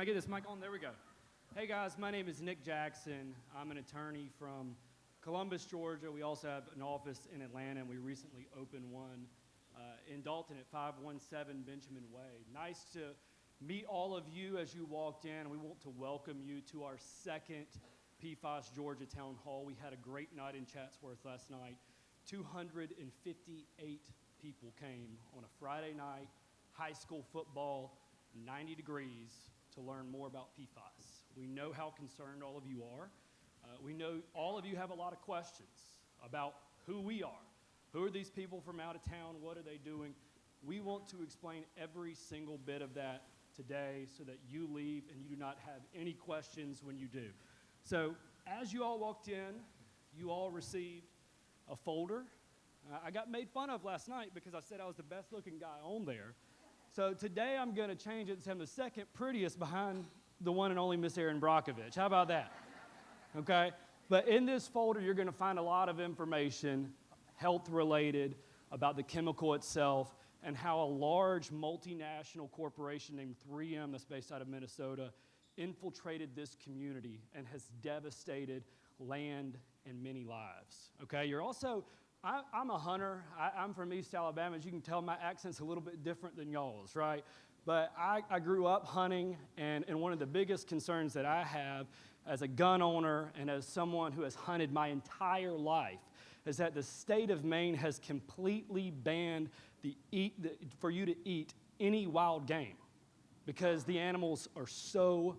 I get this mic on? There we go. Hey guys, my name is Nick Jackson. I'm an attorney from Columbus, Georgia. We also have an office in Atlanta, and we recently opened one in Dalton at 517 Benjamin Way. Nice to meet all of you as you walked in. We want to welcome you to our second PFAS Georgia Town Hall. We had a great night in Chatsworth last night. 258 people came on a Friday night, high school football, 90 degrees, to learn more about PFAS. We know how concerned all of you are. We know all of you have a lot of questions about who we are. Who are these people from out of town? What are they doing? We want to explain every single bit of that today so that you leave and you do not have any questions when you do. So as you all walked in, you all received a folder. I got made fun of last night because I said I was the best looking guy on there. So today I'm going to change it to I'm the second prettiest behind the one and only Miss Erin Brockovich. How about that? Okay? But in this folder, you're going to find a lot of information, health-related, about the chemical itself, and how a large multinational corporation named 3M that's based out of Minnesota infiltrated this community and has devastated land and many lives. Okay? You're also, I'm a hunter. I'm from East Alabama. As you can tell, my accent's a little bit different than y'all's, right? But I grew up hunting, and one of the biggest concerns that I have as a gun owner and as someone who has hunted my entire life is that the state of Maine has completely banned for you to eat any wild game because the animals are so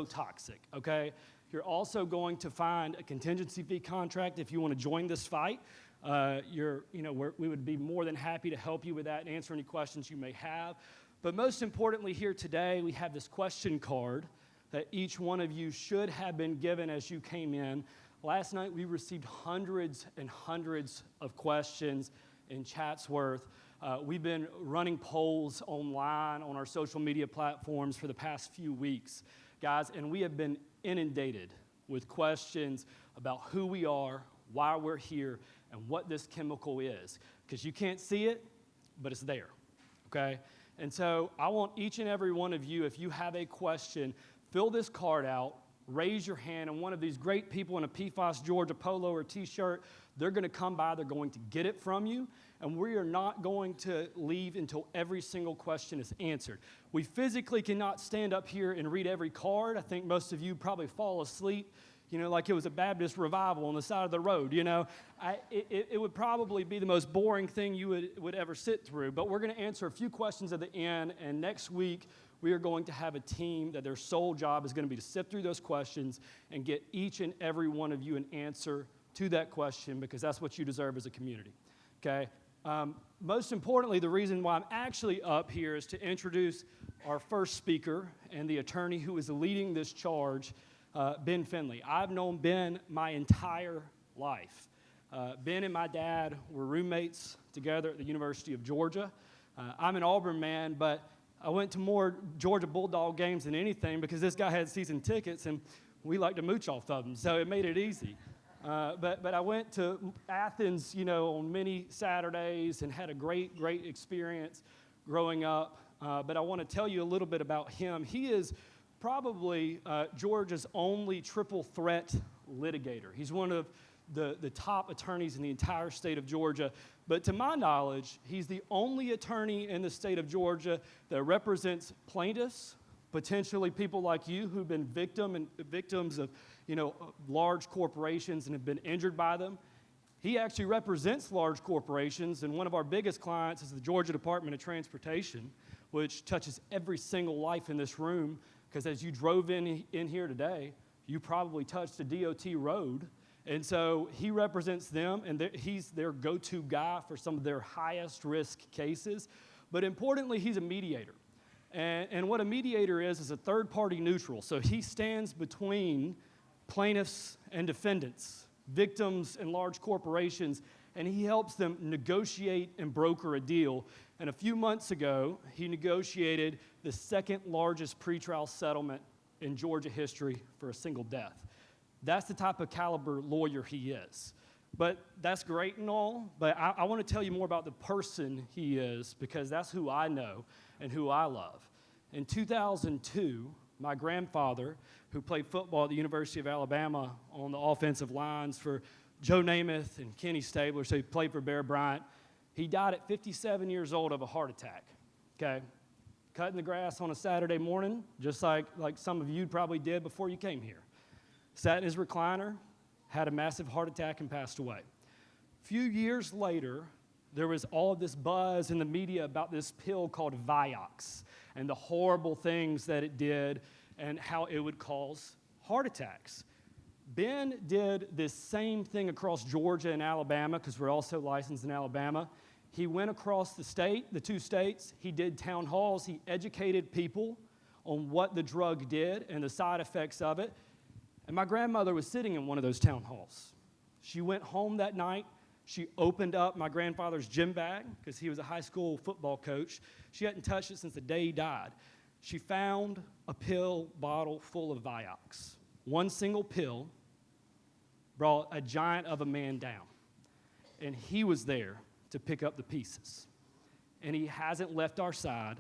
toxic, okay? You're also going to find a contingency fee contract if you want to join this fight. We would be more than happy to help you with that and answer any questions you may have. But most importantly here today, we have this question card that each one of you should have been given as you came in. Last night we received hundreds and hundreds of questions in Chatsworth. We've been running polls online on our social media platforms for the past few weeks, guys, and we have been inundated with questions about who we are, why we're here, and what this chemical is. Because you can't see it, but it's there, okay? And so I want each and every one of you, if you have a question, fill this card out, raise your hand, and one of these great people in a PFAS Georgia polo or t-shirt, they're going to come by, they're going to get it from you, and we are not going to leave until every single question is answered. We physically cannot stand up here and read every card. I think most of you probably fall asleep, like it was a Baptist revival on the side of the road, It would probably be the most boring thing you would ever sit through, but we're going to answer a few questions at the end, and next week we are going to have a team that their sole job is going to be to sift through those questions and get each and every one of you an answer to that question because that's what you deserve as a community, okay? Most importantly, the reason why I'm actually up here is to introduce our first speaker and the attorney who is leading this charge, Ben Finley. I've known Ben my entire life. Ben and my dad were roommates together at the University of Georgia. I'm an Auburn man, but I went to more Georgia Bulldog games than anything because this guy had season tickets and we like to mooch off of them, so it made it easy. But I went to Athens, on many Saturdays and had a great experience growing up. But I want to tell you a little bit about him. He is probably Georgia's only triple threat litigator. He's one of the top attorneys in the entire state of Georgia. But to my knowledge, he's the only attorney in the state of Georgia that represents plaintiffs, potentially people like you who've been victims of large corporations and have been injured by them. He actually represents large corporations, and one of our biggest clients is the Georgia Department of Transportation, which touches every single life in this room. Because as you drove in here today, you probably touched a DOT road. And so he represents them, and he's their go-to guy for some of their highest risk cases. But importantly, he's a mediator. And what a mediator is a third-party neutral. So he stands between plaintiffs and defendants, victims and large corporations, and he helps them negotiate and broker a deal. And a few months ago, he negotiated the second largest pretrial settlement in Georgia history for a single death. That's the type of caliber lawyer he is. But that's great and all, but I want to tell you more about the person he is because that's who I know and who I love. In 2002, My grandfather, who played football at the University of Alabama on the offensive lines for Joe Namath and Kenny Stabler, so he played for Bear Bryant, he died at 57 years old of a heart attack, okay? Cutting the grass on a Saturday morning, just like some of you probably did before you came here. Sat in his recliner, had a massive heart attack, and passed away. A few years later, there was all of this buzz in the media about this pill called Vioxx and the horrible things that it did and how it would cause heart attacks. Ben did this same thing across Georgia and Alabama, because we're also licensed in Alabama. He went across the two states. He did town halls. He educated people on what the drug did and the side effects of it. And my grandmother was sitting in one of those town halls. She went home that night. She opened up my grandfather's gym bag, because he was a high school football coach. She hadn't touched it since the day he died. She found a pill bottle full of Vioxx. One single pill brought a giant of a man down. And he was there to pick up the pieces. And he hasn't left our side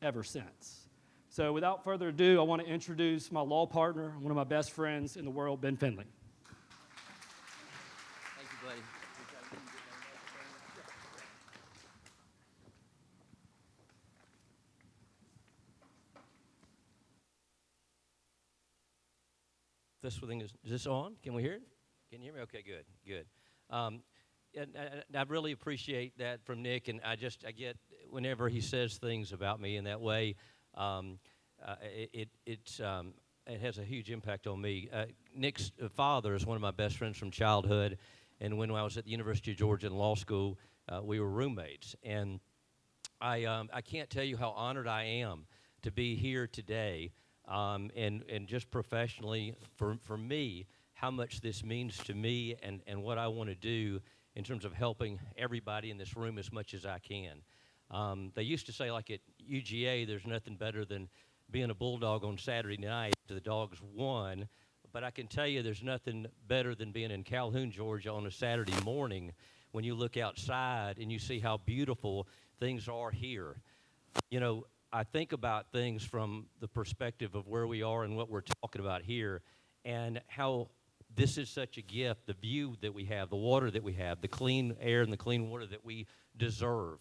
ever since. So without further ado, I want to introduce my law partner, one of my best friends in the world, Ben Finley. Thank you, buddy. This thing is this on? Can we hear it? Can you hear me? Okay, good, good. And I really appreciate that from Nick, and I get whenever he says things about me in that way, it has a huge impact on me. Nick's father is one of my best friends from childhood, and when I was at the University of Georgia in law school, we were roommates. And I can't tell you how honored I am to be here today, and just professionally for me, how much this means to me and what I want to do in terms of helping everybody in this room as much as I can. They used to say, like at UGA, there's nothing better than being a Bulldog on Saturday night after the Dogs won. But I can tell you there's nothing better than being in Calhoun, Georgia on a Saturday morning when you look outside and you see how beautiful things are here. You know, I think about things from the perspective of where we are and what we're talking about here, and how this is such a gift, the view that we have, the water that we have, the clean air and the clean water that we deserve.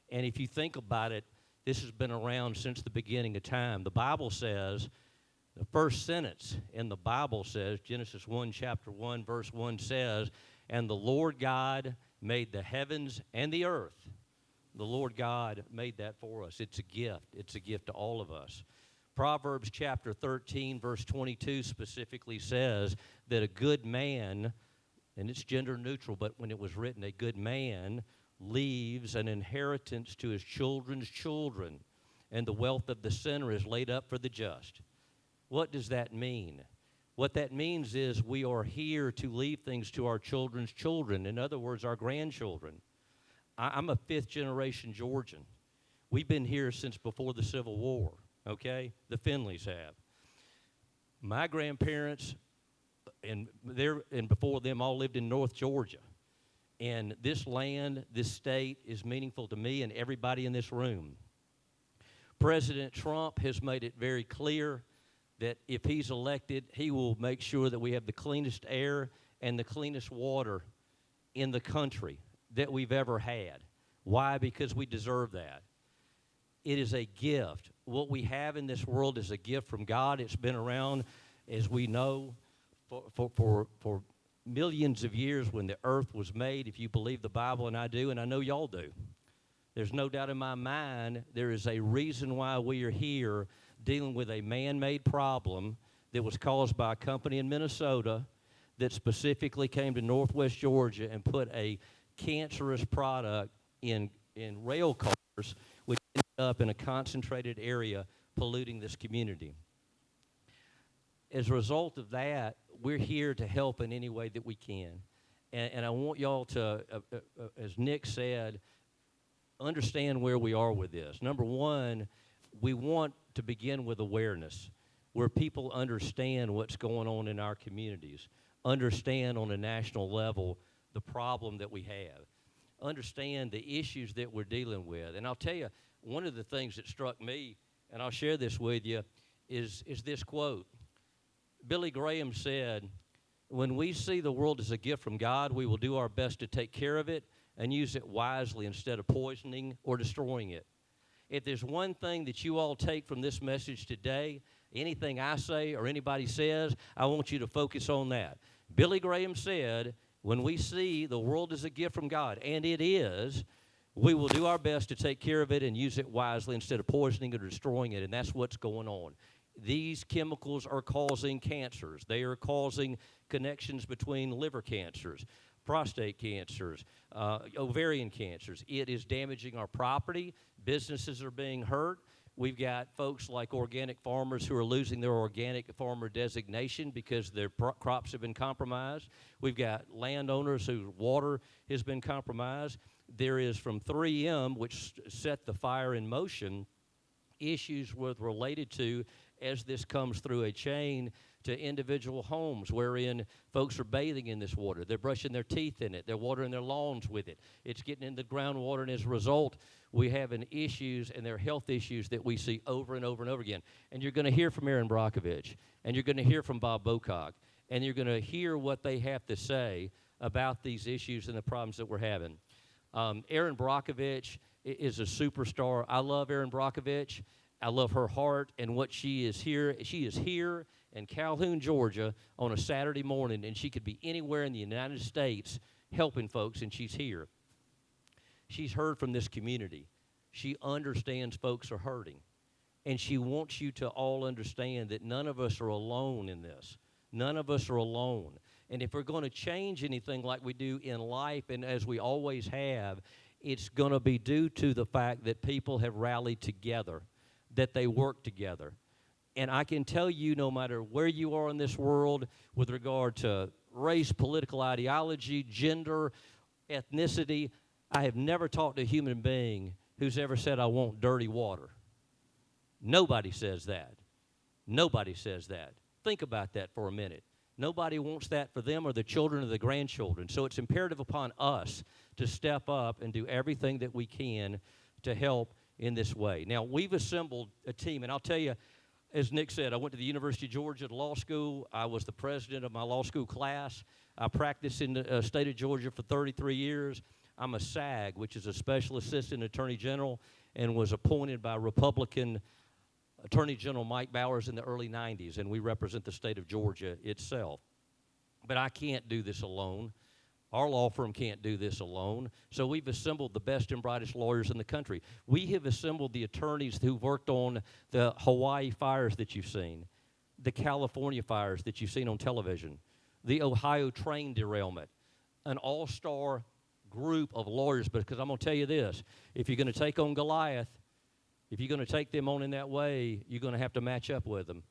And if you think about it, this has been around since the beginning of time. The Bible says, the first sentence in the Bible says, Genesis 1, chapter 1, verse 1 says, "And the Lord God made the heavens and the earth." The Lord God made that for us. It's a gift. It's a gift to all of us. Proverbs chapter 13, verse 22 specifically says that a good man, and it's gender neutral, but when it was written, a good man leaves an inheritance to his children's children, and the wealth of the sinner is laid up for the just. What does that mean? What that means is we are here to leave things to our children's children, in other words, our grandchildren. I'm a fifth-generation Georgian. We've been here since before the Civil War. Okay, the Finleys have. My grandparents and before them all lived in North Georgia. And this land, this state is meaningful to me and everybody in this room. President Trump has made it very clear that if he's elected, he will make sure that we have the cleanest air and the cleanest water in the country that we've ever had. Why? Because we deserve that. It is a gift. What we have in this world is a gift from God. It's been around, as we know, for millions of years when the earth was made, if you believe the Bible, and I do, and I know y'all do. There's no doubt in my mind there is a reason why we are here dealing with a man-made problem that was caused by a company in Minnesota that specifically came to Northwest Georgia and put a cancerous product in rail cars, which ended up in a concentrated area polluting this community. As a result of that, we're here to help in any way that we can. And I want y'all to, as Nick said, understand where we are with this. Number one, we want to begin with awareness, where people understand what's going on in our communities, understand on a national level the problem that we have, understand the issues that we're dealing with. And I'll tell you, one of the things that struck me, and I'll share this with you, is this quote. Billy Graham said, "When we see the world as a gift from God, we will do our best to take care of it and use it wisely instead of poisoning or destroying it." If there's one thing that you all take from this message today, anything I say or anybody says, I want you to focus on that. Billy Graham said, when we see the world as a gift from God, and it is, we will do our best to take care of it and use it wisely instead of poisoning it or destroying it, and that's what's going on. These chemicals are causing cancers. They are causing connections between liver cancers, prostate cancers, ovarian cancers. It is damaging our property. Businesses are being hurt. We've got folks like organic farmers who are losing their organic farmer designation because their crops have been compromised. We've got landowners whose water has been compromised. There is from 3M, which set the fire in motion, issues related to, as this comes through a chain, to individual homes wherein folks are bathing in this water. They're brushing their teeth in it. They're watering their lawns with it. It's getting in the groundwater, and as a result, we have issues, and there are health issues that we see over and over and over again. And you're going to hear from Erin Brockovich, and you're going to hear from Bob Bocock, and you're going to hear what they have to say about these issues and the problems that we're having. Erin Brockovich is a superstar. I love Erin Brockovich. I love her heart and what she is here. She is here in Calhoun, Georgia on a Saturday morning, and she could be anywhere in the United States helping folks, and she's here. She's heard from this community. She understands folks are hurting, and she wants you to all understand that none of us are alone in this. None of us are alone. And if we're going to change anything like we do in life, and as we always have, it's going to be due to the fact that people have rallied together, that they work together. And I can tell you, no matter where you are in this world with regard to race, political ideology, gender, ethnicity, I have never talked to a human being who's ever said, "I want dirty water." Nobody says that. Nobody says that. Think about that for a minute. Nobody wants that for them or the children or the grandchildren. So it's imperative upon us to step up and do everything that we can to help in this way. Now, we've assembled a team, and I'll tell you, as Nick said, I went to the University of Georgia Law School. I was the president of my law school class. I practiced in the state of Georgia for 33 years. I'm a SAG, which is a Special Assistant Attorney General, and was appointed by Republican Attorney General Mike Bowers in the early 90s, and we represent the state of Georgia itself. But I can't do this alone. Our law firm can't do this alone. So we've assembled the best and brightest lawyers in the country. We have assembled the attorneys who worked on the Hawaii fires that you've seen, the California fires that you've seen on television, the Ohio train derailment, an all-star group of lawyers. Because I'm going to tell you this, if you're going to take on Goliath, if you're going to take them on in that way, you're going to have to match up with them.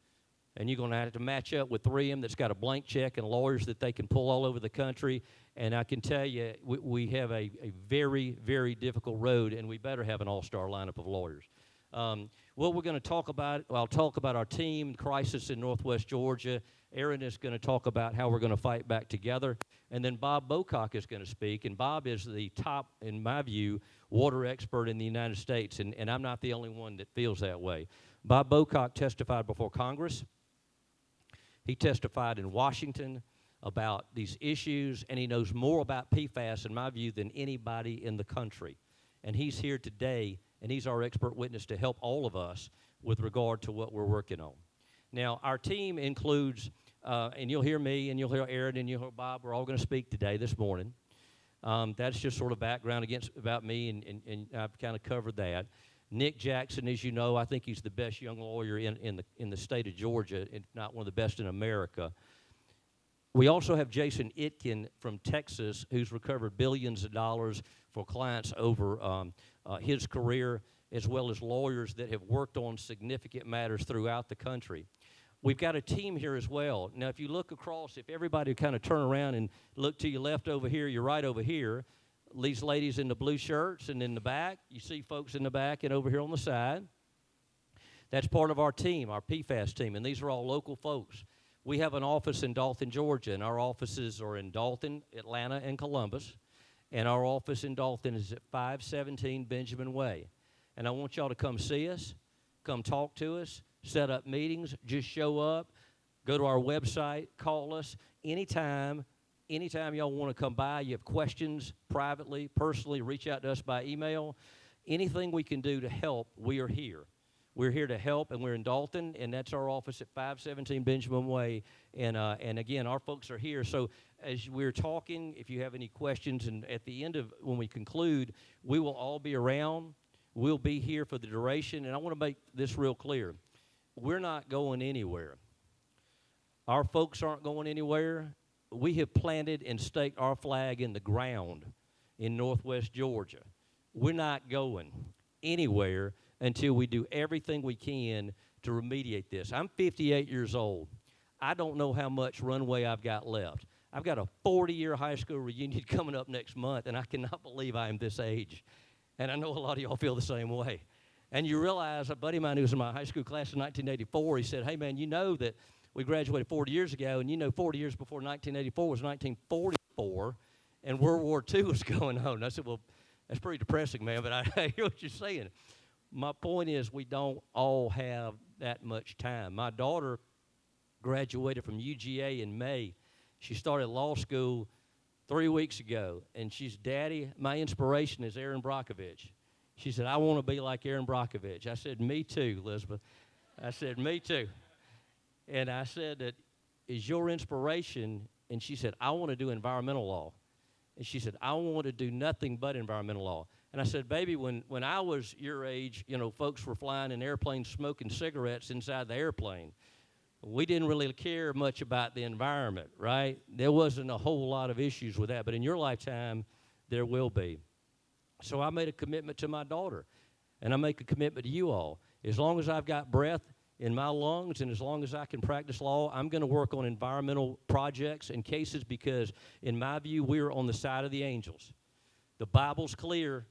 And you're going to have to match up with 3M that's got a blank check and lawyers that they can pull all over the country. And I can tell you, we have a very, very difficult road, and we better have an all-star lineup of lawyers. What we're going to talk about, I'll talk about our team, crisis in Northwest Georgia. Erin is going to talk about how we're going to fight back together. And then Bob Bocock is going to speak. And Bob is the top, in my view, water expert in the United States. And I'm not the only one that feels that way. Bob Bocock testified before Congress. He testified in Washington about these issues, and he knows more about PFAS, in my view, than anybody in the country. And he's here today, and he's our expert witness to help all of us with regard to what we're working on. Now, our team includes, and you'll hear me, and you'll hear Erin, and you'll hear Bob. We're all going to speak today, this morning. That's just sort of background about me, and I've kind of covered that. Nick Jackson, as you know, I think he's the best young lawyer in the state of Georgia, if not one of the best in America. We also have Jason Itkin from Texas, who's recovered billions of dollars for clients over his career, as well as lawyers that have worked on significant matters throughout the country. We've got a team here as well. Now, if you look across, if everybody kind of turn around and look to your left over here, you're right over here, these ladies in the blue shirts, and in the back, you see folks in the back and over here on the side. That's part of our team, our PFAS team, and these are all local folks. We have an office in Dalton, Georgia, and our offices are in Dalton, Atlanta, and Columbus. And our office in Dalton is at 517 Benjamin Way. And I want y'all to come see us, come talk to us, set up meetings. Just show up, go to our website, call us anytime. Anytime y'all want to come by, you have questions privately, personally, reach out to us by email. Anything we can do to help, we are here. We're here to help, and we're in Dalton, and that's our office at 517 Benjamin Way. And again, our folks are here. So as we're talking, if you have any questions, and at the end of when we conclude, we will all be around. We'll be here for the duration. And I want to make this real clear. We're not going anywhere. Our folks aren't going anywhere. We have planted and staked our flag in the ground in Northwest Georgia. We're not going anywhere until we do everything we can to remediate this. I'm 58 years old. I don't know how much runway I've got left. I've got a 40-year high school reunion coming up next month, and I cannot believe I am this age. And I know a lot of y'all feel the same way. And you realize, a buddy of mine who was in my high school class in 1984, he said, hey, man, you know that we graduated 40 years ago, and you know 40 years before 1984 was 1944, and World War II was going on. I said, well, that's pretty depressing, man, but I hear what you're saying. My point is we don't all have that much time. My daughter graduated from UGA in May. She started law school 3 weeks ago, and she's, Daddy, my inspiration is Aaron Brockovich. She said, I want to be like Aaron Brockovich. I said, me too, Elizabeth. I said, me too. And I said, that is your inspiration? And she said, I want to do environmental law. And she said, I want to do nothing but environmental law. And I said, baby, when I was your age, you know, folks were flying in airplanes smoking cigarettes inside the airplane. We didn't really care much about the environment, right? There wasn't a whole lot of issues with that. But in your lifetime, there will be. So I made a commitment to my daughter. And I make a commitment to you all. As long as I've got breath in my lungs, and as long as I can practice law, I'm going to work on environmental projects and cases because, in my view, we're on the side of the angels. The Bible's clear.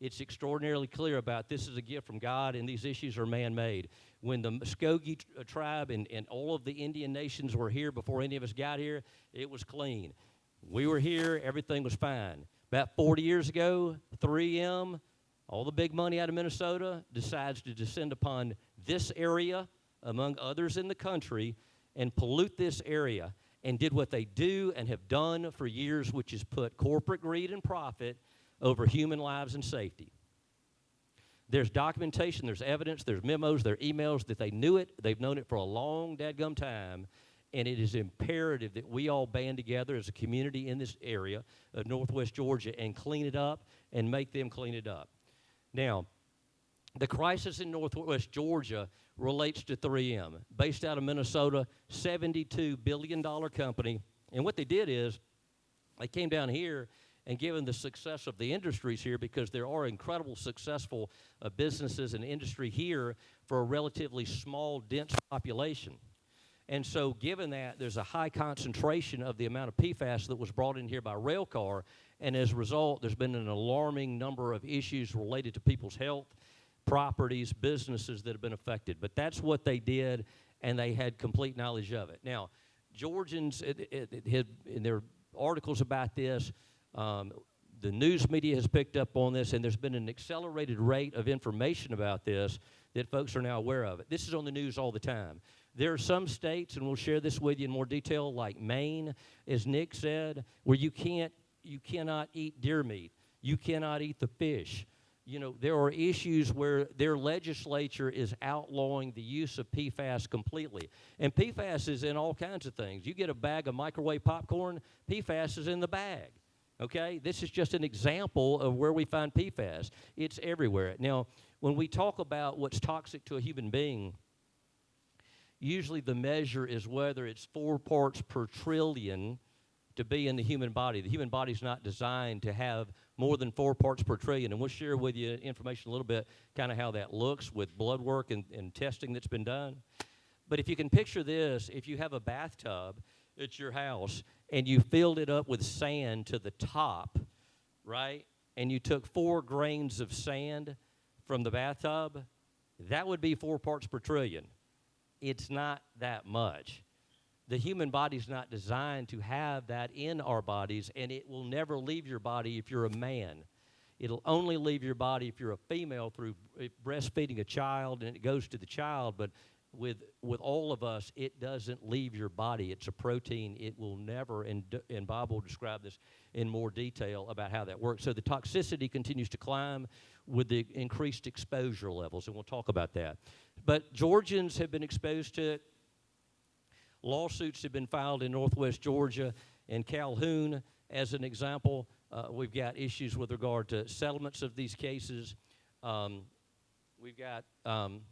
It's extraordinarily clear about this is a gift from God, and these issues are man-made. When the Muskogee tribe and all of the Indian nations were here before any of us got here, it was clean. We were here. Everything was fine. About 40 years ago, 3M, all the big money out of Minnesota, decides to descend upon this area, among others in the country, and pollute this area, and did what they do and have done for years, which is put corporate greed and profit over human lives and safety. There's documentation, there's evidence, there's memos, there are emails that they knew it. They've known it for a long dadgum time, and it is imperative that we all band together as a community in this area of Northwest Georgia and clean it up and make them clean it up. Now, the crisis in Northwest Georgia relates to 3M, based out of Minnesota, $72 billion company. And what they did is they came down here and given the success of the industries here, because there are incredible successful businesses and industry here for a relatively small, dense population. And so given that, there's a high concentration of the amount of PFAS that was brought in here by rail car, and as a result, there's been an alarming number of issues related to people's health, properties, businesses that have been affected. But that's what they did, and they had complete knowledge of it. Now, Georgians, in their articles about this, the news media has picked up on this, and there's been an accelerated rate of information about this that folks are now aware of it. This is on the news all the time. There are some states, and we'll share this with you in more detail, like Maine, as Nick said, where you cannot eat deer meat. You cannot eat the fish. You know, there are issues where their legislature is outlawing the use of PFAS completely. And PFAS is in all kinds of things. You get a bag of microwave popcorn, PFAS is in the bag. Okay? This is just an example of where we find PFAS. It's everywhere. Now, when we talk about what's toxic to a human being, usually the measure is whether it's 4 parts per trillion to be in the human body. The human body is not designed to have more than 4 parts per trillion. And we'll share with you information a little bit, kind of how that looks with blood work and testing that's been done. But if you can picture this, if you have a bathtub at your house and you filled it up with sand to the top, right, and you took 4 grains of sand from the bathtub, that would be 4 parts per trillion. It's not that much. The human body's not designed to have that in our bodies, and it will never leave your body if you're a man. It'll only leave your body if you're a female through breastfeeding a child, and it goes to the child, but with all of us, it doesn't leave your body. It's a protein. It will never, and Bob will describe this in more detail about how that works. So the toxicity continues to climb with the increased exposure levels, and we'll talk about that. But Georgians have been exposed to it. Lawsuits have been filed in Northwest Georgia and Calhoun, as an example. We've got issues with regard to settlements of these cases. We've got, I don't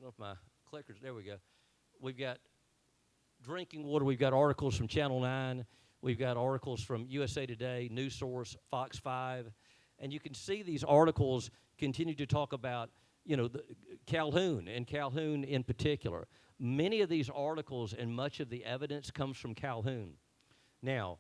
know if my clickers, there we go. We've got drinking water. We've got articles from Channel 9. We've got articles from USA Today, News Source, Fox 5. And you can see these articles continue to talk about, Calhoun, and Calhoun in particular. Many of these articles and much of the evidence comes from Calhoun. Now,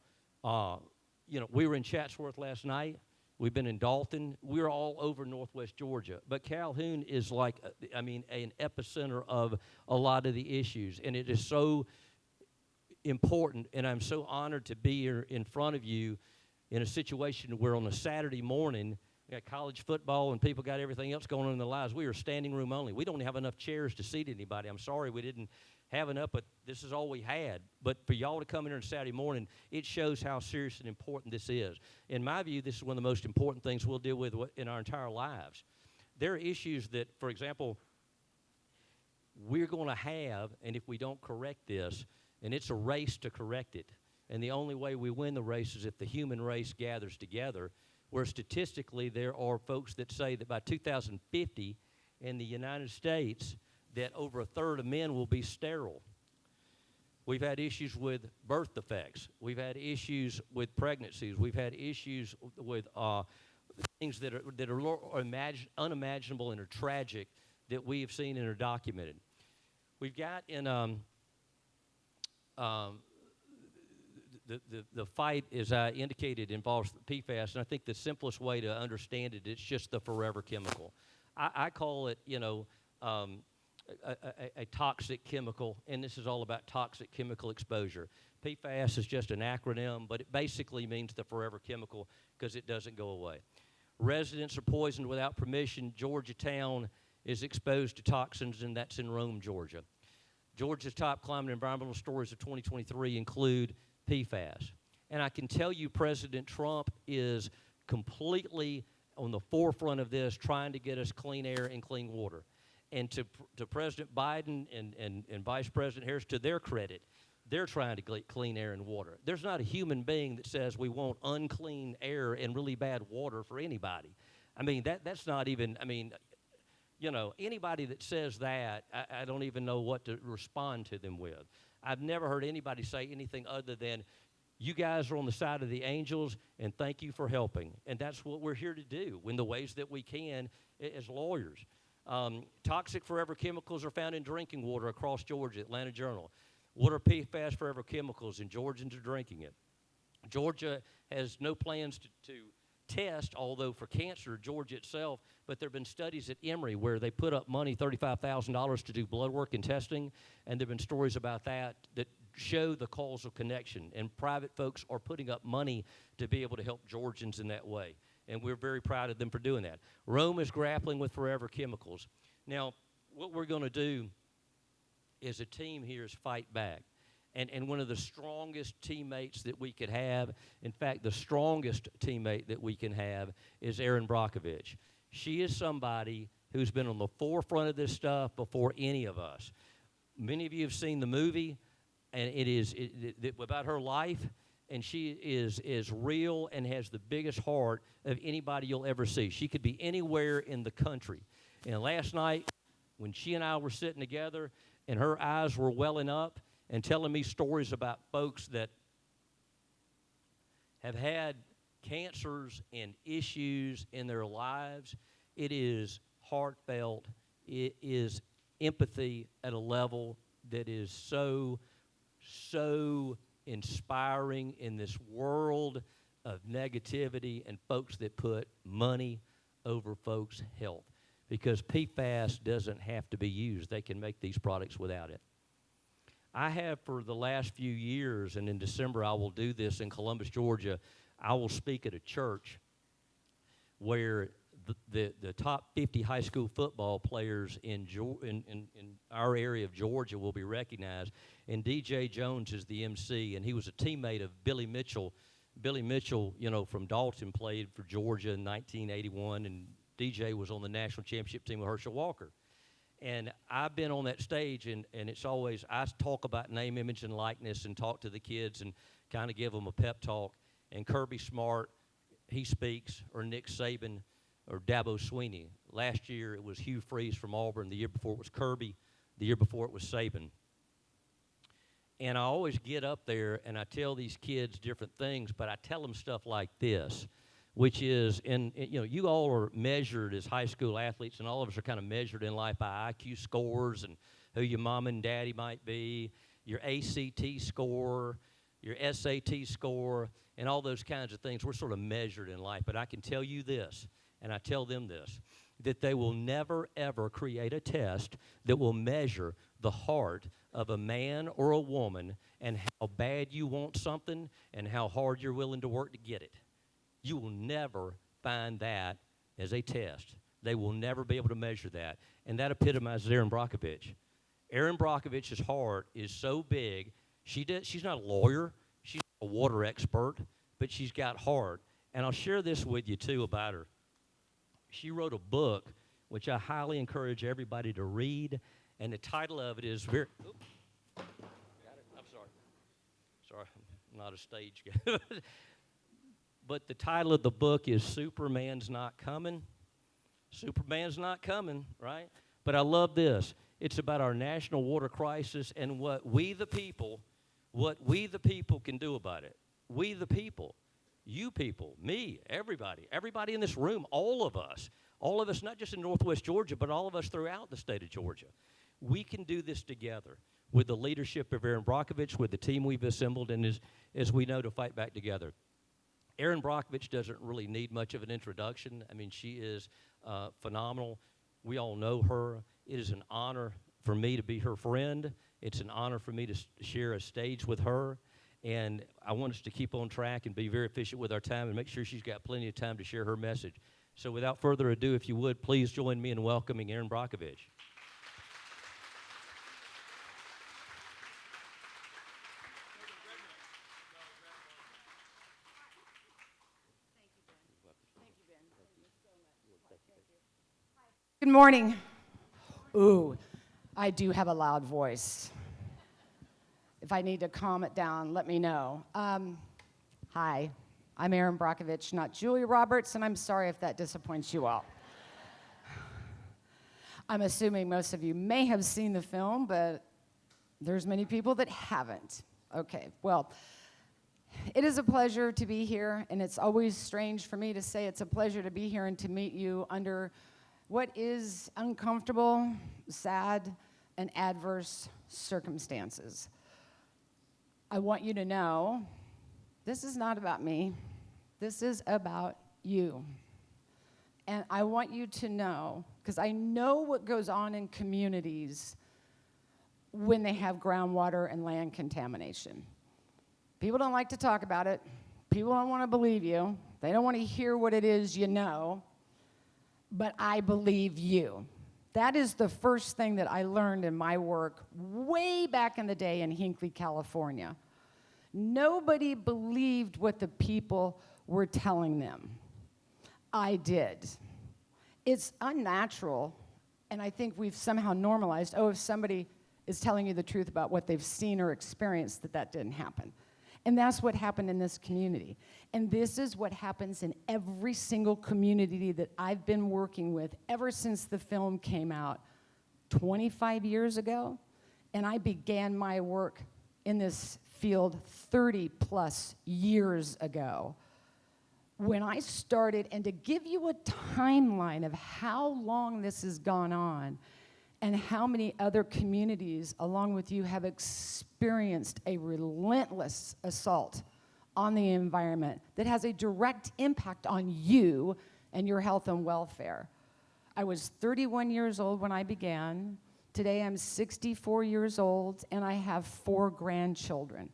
we were in Chatsworth last night. We've been in Dalton. We're all over Northwest Georgia. But Calhoun is like, an epicenter of a lot of the issues. And it is so important, and I'm so honored to be here in front of you in a situation where on a Saturday morning, we got college football and people got everything else going on in their lives. We are standing room only. We don't have enough chairs to seat anybody. I'm sorry we didn't have enough, but this is all we had. But for y'all to come in here on Saturday morning, it shows how serious and important this is. In my view, this is one of the most important things we'll deal with in our entire lives. There are issues that, for example, we're going to have, and if we don't correct this, and it's a race to correct it. And the only way we win the race is if the human race gathers together, where statistically there are folks that say that by 2050 in the United States, that over a third of men will be sterile. We've had issues with birth defects. We've had issues with pregnancies. We've had issues with things that are unimaginable and are tragic that we have seen and are documented. We've got in the fight, as I indicated, involves PFAS, and I think the simplest way to understand it, it's just the forever chemical. I call it, a toxic chemical, and this is all about toxic chemical exposure. PFAS is just an acronym, but it basically means the forever chemical because it doesn't go away. Residents are poisoned without permission. Georgetown is exposed to toxins, and that's in Rome, Georgia. Georgia's top climate environmental stories of 2023 include PFAS. And I can tell you President Trump is completely on the forefront of this, trying to get us clean air and clean water. And to President Biden and Vice President Harris, to their credit, they're trying to get clean air and water. There's not a human being that says we want unclean air and really bad water for anybody. That's not even, anybody that says that, I don't even know what to respond to them with. I've never heard anybody say anything other than, you guys are on the side of the angels, and thank you for helping. And that's what we're here to do in the ways that we can as lawyers. Toxic forever chemicals are found in drinking water across Georgia, Atlanta Journal. What are PFAS forever chemicals? And Georgians are drinking it. Georgia has no plans to test, although for cancer, Georgia itself, but there have been studies at Emory where they put up money, $35,000 to do blood work and testing, and there have been stories about that show the causal connection, and private folks are putting up money to be able to help Georgians in that way, and we're very proud of them for doing that. Rome is grappling with forever chemicals. Now, what we're going to do as a team here is fight back. And one of the strongest teammates that we could have, in fact, the strongest teammate that we can have is Erin Brockovich. She is somebody who's been on the forefront of this stuff before any of us. Many of you have seen the movie, and it is about her life, and she is real and has the biggest heart of anybody you'll ever see. She could be anywhere in the country. And last night, when she and I were sitting together, and her eyes were welling up, and telling me stories about folks that have had cancers and issues in their lives. It is heartfelt. It is empathy at a level that is so inspiring in this world of negativity and folks that put money over folks' health. Because PFAS doesn't have to be used. They can make these products without it. I have for the last few years, and in December I will do this in Columbus, Georgia. I will speak at a church where the top 50 high school football players in our area of Georgia will be recognized. And DJ Jones is the MC, and he was a teammate of Billy Mitchell. Billy Mitchell, from Dalton, played for Georgia in 1981, and DJ was on the national championship team with Herschel Walker. And I've been on that stage, and it's always, I talk about name, image, and likeness and talk to the kids and kind of give them a pep talk. And Kirby Smart, he speaks, or Nick Saban, or Dabo Sweeney. Last year it was Hugh Freeze from Auburn. The year before it was Kirby. The year before it was Saban. And I always get up there and I tell these kids different things, but I tell them stuff like this, which is, you all are measured as high school athletes, and all of us are kind of measured in life by IQ scores and who your mom and daddy might be, your ACT score, your SAT score, and all those kinds of things. We're sort of measured in life. But I can tell you this, and I tell them this, that they will never, ever create a test that will measure the heart of a man or a woman and how bad you want something and how hard you're willing to work to get it. You will never find that as a test. They will never be able to measure that. And that epitomizes Erin Brockovich. Erin Brockovich's heart is so big. She's not a lawyer. She's not a water expert, but she's got heart. And I'll share this with you, too, about her. She wrote a book, which I highly encourage everybody to read. And the title of it is very... Oops. Got it? I'm sorry. Sorry, I'm not a stage guy. But the title of the book is Superman's Not Coming. Superman's not coming, right? But I love this. It's about our national water crisis and what we the people can do about it. We the people, you people, me, everybody in this room, all of us, not just in Northwest Georgia, but all of us throughout the state of Georgia. We can do this together with the leadership of Erin Brockovich, with the team we've assembled, and as we know, to fight back together. Erin Brockovich doesn't really need much of an introduction. I mean, she is phenomenal. We all know her. It is an honor for me to be her friend. It's an honor for me to share a stage with her. And I want us to keep on track and be very efficient with our time and make sure she's got plenty of time to share her message. So without further ado, if you would, please join me in welcoming Erin Brockovich. Good morning. Ooh, I do have a loud voice. If I need to calm it down, let me know. Hi, I'm Erin Brockovich, not Julia Roberts, and I'm sorry if that disappoints you all. I'm assuming most of you may have seen the film, but there's many people that haven't. Okay, well, it is a pleasure to be here, and it's always strange for me to say it's a pleasure to be here and to meet you under what is uncomfortable, sad, and adverse circumstances. I want you to know this is not about me. This is about you. And I want you to know, because I know what goes on in communities when they have groundwater and land contamination. People don't like to talk about it. People don't want to believe you. They don't want to hear what it is you know. But I believe you. That is the first thing that I learned in my work way back in the day in Hinckley, California. Nobody believed what the people were telling them. I did. It's unnatural, and I think we've somehow normalized, if somebody is telling you the truth about what they've seen or experienced, that didn't happen. And that's what happened in this community. And this is what happens in every single community that I've been working with ever since the film came out 25 years ago. And I began my work in this field 30 plus years ago. When I started, and to give you a timeline of how long this has gone on, and how many other communities, along with you, have experienced a relentless assault on the environment that has a direct impact on you and your health and welfare. I was 31 years old when I began. Today I'm 64 years old, and I have 4 grandchildren.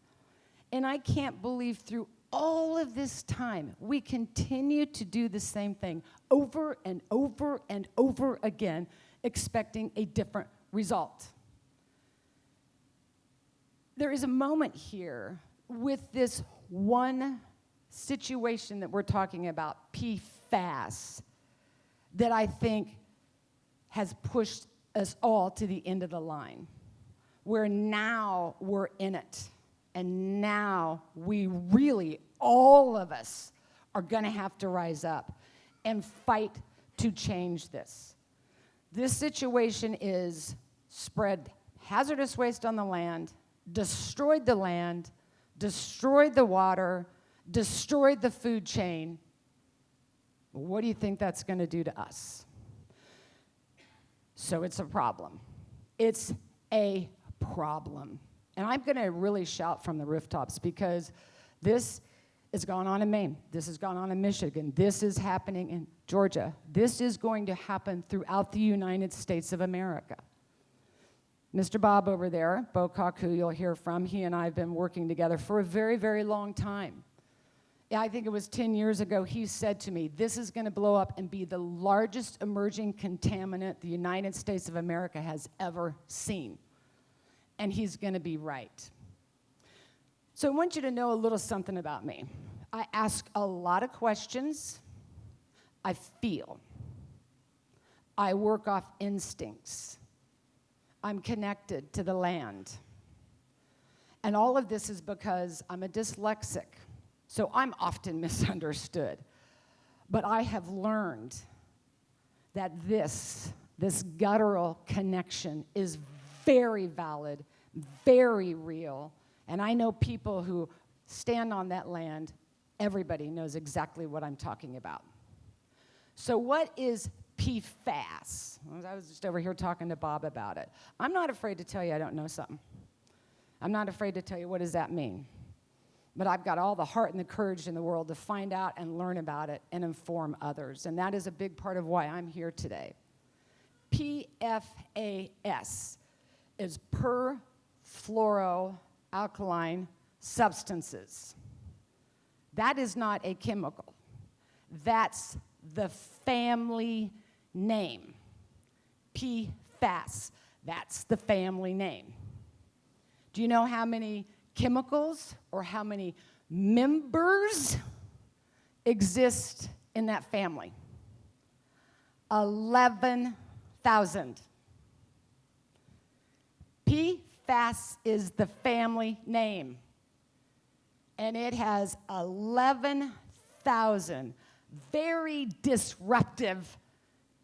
And I can't believe through all of this time, we continue to do the same thing over and over and over again, expecting a different result. There is a moment here with this one situation that we're talking about, PFAS, that I think has pushed us all to the end of the line, where now we're in it. And now we really, all of us, are going to have to rise up and fight to change this. This situation is spread hazardous waste on the land, destroyed the water, destroyed the food chain. What do you think that's going to do to us? So it's a problem. It's a problem. And I'm going to really shout from the rooftops because this has gone on in Maine. This has gone on in Michigan. This is happening in Georgia. This is going to happen throughout the United States of America. Mr. Bob over there, Bocock, who you'll hear from, he and I have been working together for a very, very long time. Yeah, I think it was 10 years ago, he said to me, this is going to blow up and be the largest emerging contaminant the United States of America has ever seen. And he's going to be right. So I want you to know a little something about me. I ask a lot of questions. I feel. I work off instincts. I'm connected to the land. And all of this is because I'm a dyslexic. So I'm often misunderstood. But I have learned that this guttural connection is very valid, very real, and I know people who stand on that land. Everybody knows exactly what I'm talking about. So what is PFAS? I was just over here talking to Bob about it. I'm not afraid to tell you I don't know something. I'm not afraid to tell you what does that mean. But I've got all the heart and the courage in the world to find out and learn about it and inform others, and that is a big part of why I'm here today. PFAS is perfluoroalkyl substances. That is not a chemical. That's the family name. PFAS, that's the family name. Do you know how many chemicals or how many members exist in that family? 11,000. PFAS is the family name, and it has 11,000 very disruptive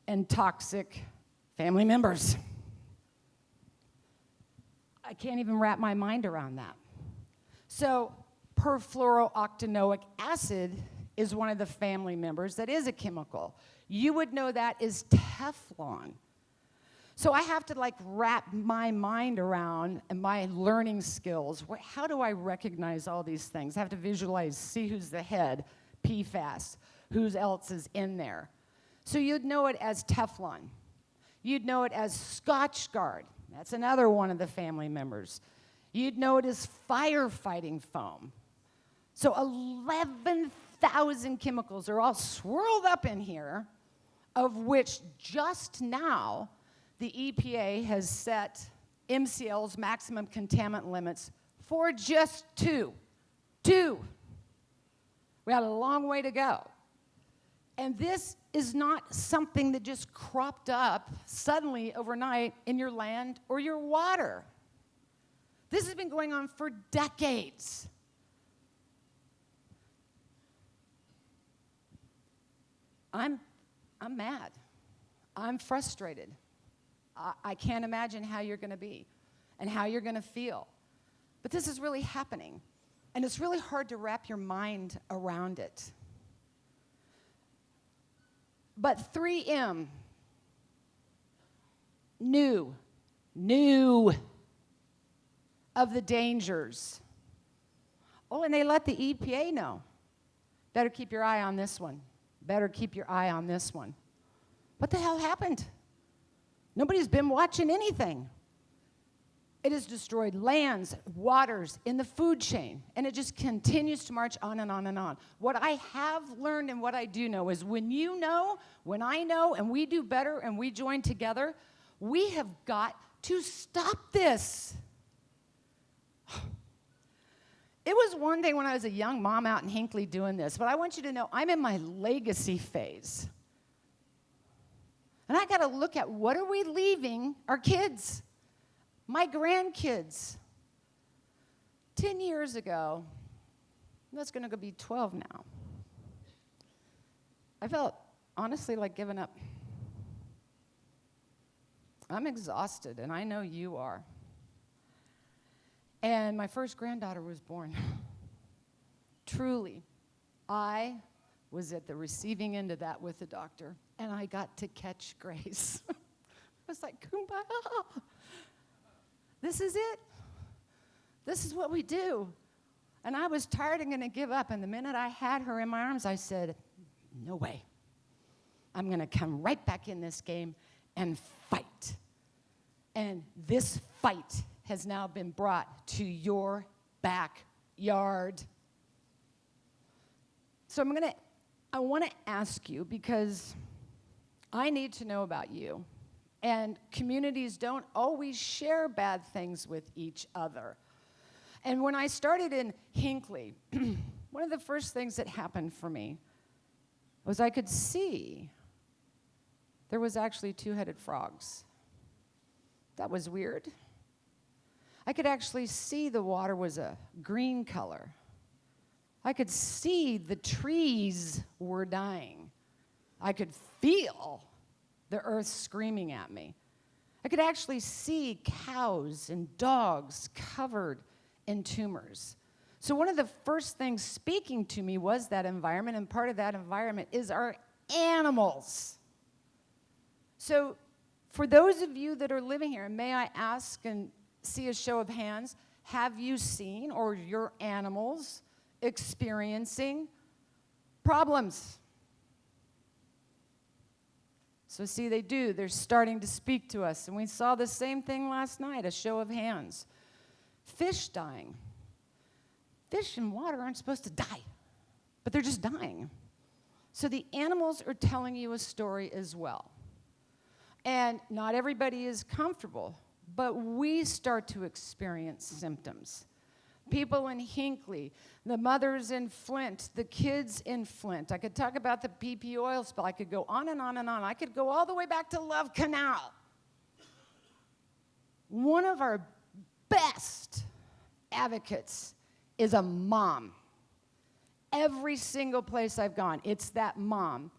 and toxic family members. I can't even wrap my mind around that. So perfluorooctanoic acid is one of the family members that is a chemical. You would know that is Teflon. So I have to wrap my mind around and my learning skills. How do I recognize all these things? I have to visualize, see who's the head, PFAS, who else is in there. So you'd know it as Teflon. You'd know it as Scotchgard. That's another one of the family members. You'd know it as firefighting foam. So 11,000 chemicals are all swirled up in here, of which just now the EPA has set MCL's maximum contaminant limits for just two. We got a long way to go. And this is not something that just cropped up suddenly overnight in your land or your water. This has been going on for decades. I'm mad. I'm frustrated. I can't imagine how you're going to be and how you're going to feel. But this is really happening. And it's really hard to wrap your mind around it. But 3M knew of the dangers. Oh, and they let the EPA know. Better keep your eye on this one. Better keep your eye on this one. What the hell happened? Nobody's been watching anything. It has destroyed lands, waters, in the food chain, and it just continues to march on and on and on. What I have learned and what I do know is when you know, when I know, and we do better and we join together, we have got to stop this. It was one day when I was a young mom out in Hinckley doing this, but I want you to know I'm in my legacy phase. And I got to look at what are we leaving our kids, my grandkids. 10 years ago, that's going to be 12 now. I felt honestly like giving up. I'm exhausted, and I know you are. And my first granddaughter was born. Truly, I was at the receiving end of that with the doctor, and I got to catch Grace. I was like, kumbaya. This is it. This is what we do. And I was tired and going to give up. And the minute I had her in my arms, I said, no way. I'm going to come right back in this game and fight. And this fight has now been brought to your backyard. So I want to ask you, because I need to know about you. And communities don't always share bad things with each other. And when I started in Hinckley, one of the first things that happened for me was I could see there was actually two-headed frogs. That was weird. I could actually see the water was a green color. I could see the trees were dying. I could feel the earth screaming at me. I could actually see cows and dogs covered in tumors. So one of the first things speaking to me was that environment, and part of that environment is our animals. So for those of you that are living here, may I ask and see a show of hands, have you seen or your animals experiencing problems? So see, they do. They're starting to speak to us. And we saw the same thing last night, a show of hands. Fish dying. Fish in water aren't supposed to die, but they're just dying. So the animals are telling you a story as well. And not everybody is comfortable, but we start to experience symptoms. People in Hinckley, the mothers in Flint, the kids in Flint. I could talk about the BP oil spill. I could go on and on and on. I could go all the way back to Love Canal. One of our best advocates is a mom. Every single place I've gone, it's that mom.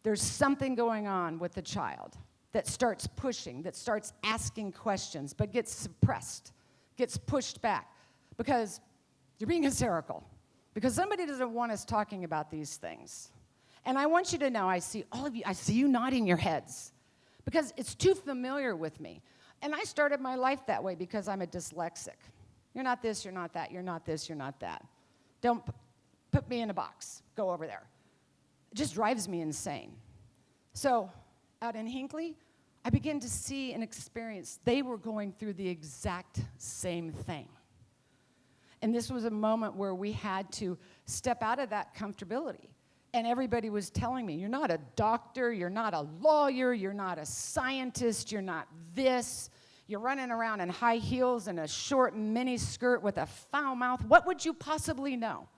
There's something going on with the child that starts pushing, that starts asking questions, but gets suppressed, gets pushed back. Because you're being hysterical. Because somebody doesn't want us talking about these things. And I want you to know, I see all of you, I see you nodding your heads. Because it's too familiar with me. And I started my life that way because I'm a dyslexic. You're not this, you're not that, you're not this, you're not that. Don't put me in a box. Go over there. It just drives me insane. So, out in Hinckley, I began to see and experience they were going through the exact same thing. And this was a moment where we had to step out of that comfortability. And everybody was telling me, you're not a doctor, you're not a lawyer, you're not a scientist, you're not this. You're running around in high heels and a short mini skirt with a foul mouth. What would you possibly know?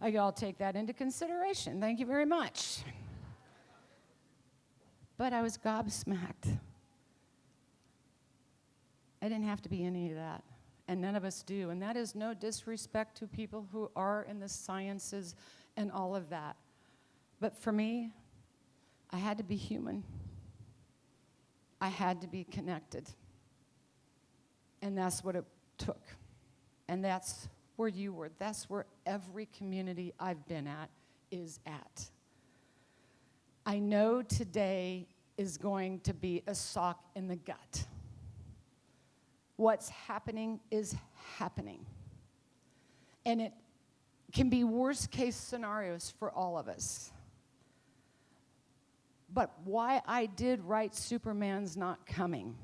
I'll take that into consideration. Thank you very much. But I was gobsmacked. I didn't have to be any of that. And none of us do. And that is no disrespect to people who are in the sciences and all of that. But for me, I had to be human. I had to be connected. And that's what it took. And that's where you were. That's where every community I've been at is at. I know today is going to be a sock in the gut. What's happening is happening. And it can be worst case scenarios for all of us. But why I did write Superman's Not Coming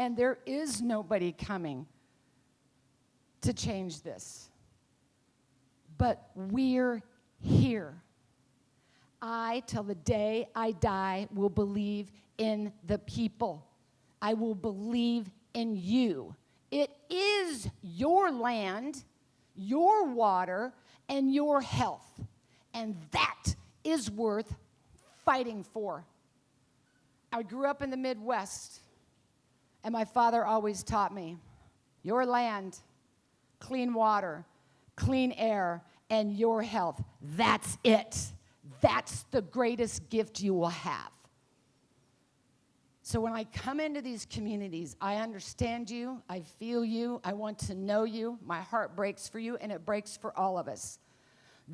And there is nobody coming to change this. But we're here. I, till the day I die, will believe in the people. I will believe in you. It is your land, your water, and your health. And that is worth fighting for. I grew up in the Midwest, and my father always taught me, your land, clean water, clean air, and your health. That's it. That's the greatest gift you will have. So when I come into these communities, I understand you, I feel you, I want to know you, my heart breaks for you, and it breaks for all of us.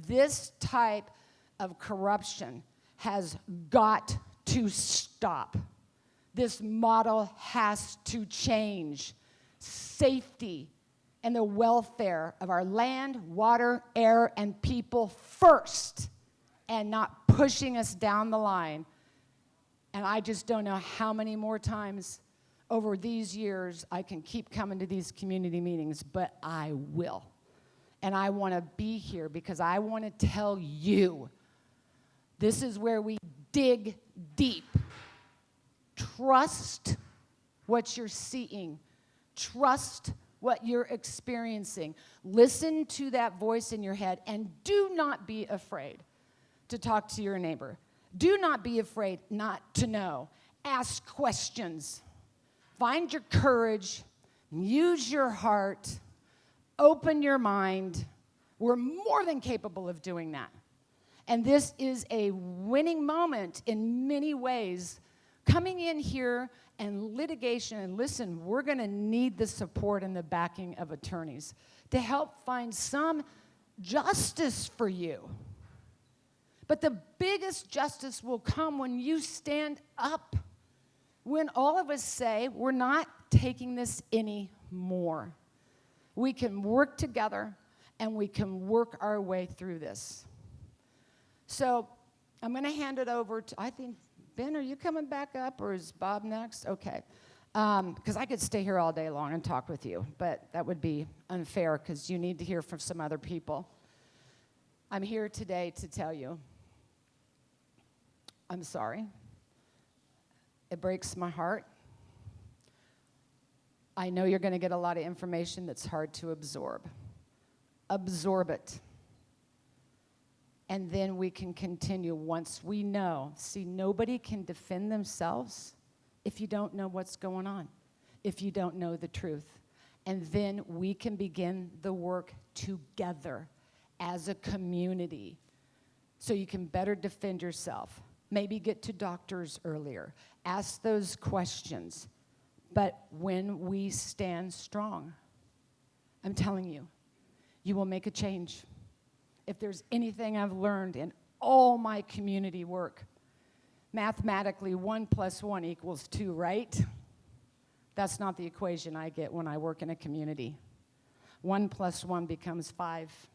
This type of corruption has got to stop. This model has to change. Safety and the welfare of our land, water, air, and people first, and not pushing us down the line. And I just don't know how many more times over these years I can keep coming to these community meetings, but I will. And I want to be here because I want to tell you, this is where we dig deep. Trust what you're seeing. Trust what you're experiencing. Listen to that voice in your head, and do not be afraid to talk to your neighbor. Do not be afraid not to know. Ask questions. Find your courage. Use your heart. Open your mind. We're more than capable of doing that. And this is a winning moment in many ways. Coming in here and litigation, and listen, we're going to need the support and the backing of attorneys to help find some justice for you. But the biggest justice will come when you stand up, when all of us say, we're not taking this anymore. We can work together, and we can work our way through this. So I'm going to hand it over to, I think, Ben, are you coming back up, or is Bob next? Okay. Because I could stay here all day long and talk with you, but that would be unfair because you need to hear from some other people. I'm here today to tell you, I'm sorry. It breaks my heart. I know you're going to get a lot of information that's hard to absorb. Absorb it. And then we can continue once we know. See, nobody can defend themselves if you don't know what's going on, if you don't know the truth. And then we can begin the work together as a community so you can better defend yourself. Maybe get to doctors earlier. Ask those questions. But when we stand strong, I'm telling you, you will make a change. If there's anything I've learned in all my community work, mathematically 1 + 1 = 2, right? That's not the equation I get when I work in a community. 1 + 1 becomes 5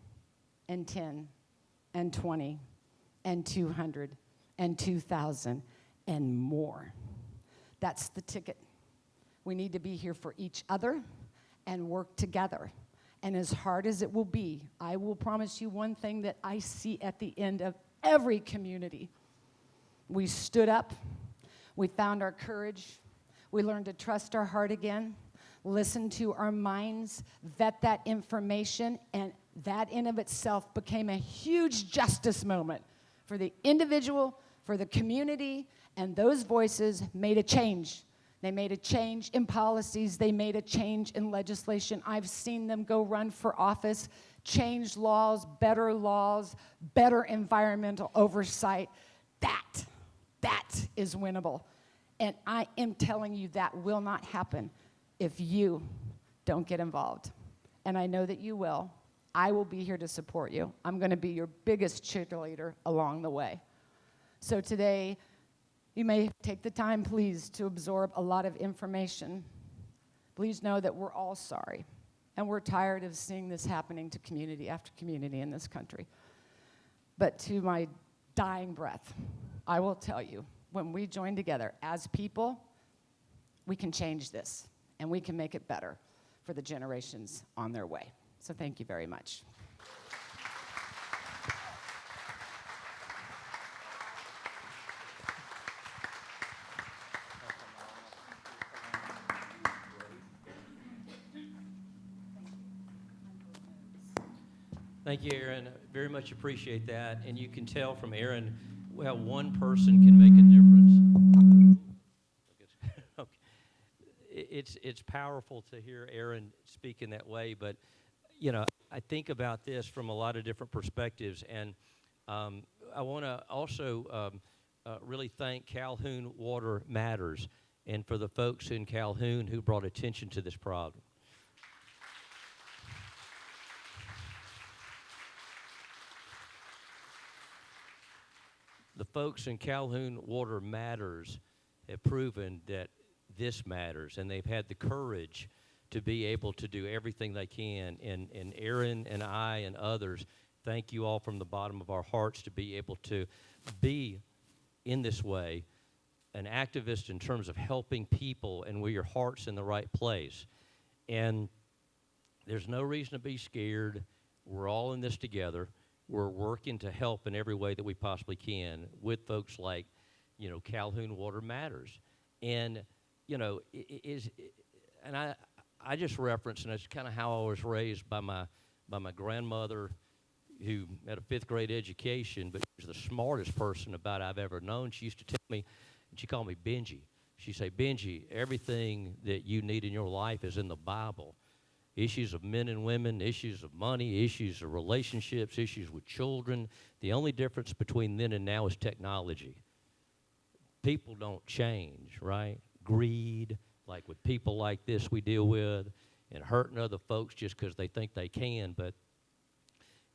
and 10 and 20 and 200 and 2,000 and more. That's the ticket. We need to be here for each other and work together. And as hard as it will be, I will promise you one thing that I see at the end of every community. We stood up, we found our courage, we learned to trust our heart again, listen to our minds, vet that information, and that in of itself became a huge justice moment for the individual, for the community, and those voices made a change. They made a change in policies. They made a change in legislation. I've seen them go run for office, change laws, better environmental oversight. That is winnable. And I am telling you that will not happen if you don't get involved. And I know that you will. I will be here to support you. I'm going to be your biggest cheerleader along the way. So today, you may take the time, please, to absorb a lot of information. Please know that we're all sorry, and we're tired of seeing this happening to community after community in this country. But to my dying breath, I will tell you, when we join together as people, we can change this. and we can make it better for the generations on their way. So thank you very much. Thank you, Aaron. Very much appreciate that. And you can tell from Aaron how one person can make a difference. Okay. It's powerful to hear Aaron speak in that way, but you know, I think about this from a lot of different perspectives, and I want to also really thank Calhoun Water Matters, and for the folks in Calhoun who brought attention to this problem. The folks in Calhoun Water Matters have proven that this matters, and they've had the courage to be able to do everything they can. And Aaron and I and others, thank you all from the bottom of our hearts to be able to be, in this way, an activist in terms of helping people and with your heart's in the right place. And there's no reason to be scared. We're all in this together. We're working to help in every way that we possibly can with folks like, you know, Calhoun Water Matters. And, you know, I just reference, and it's kind of how I was raised by my grandmother, who had a 5th grade education, but she was the smartest person about I've ever known. She used to tell me, and she called me Benji. She'd say, Benji, everything that you need in your life is in the Bible. Issues of men and women, issues of money, issues of relationships, issues with children. The only difference between then and now is technology. People don't change, right? Greed, like with people like this we deal with, and hurting other folks just because they think they can. But,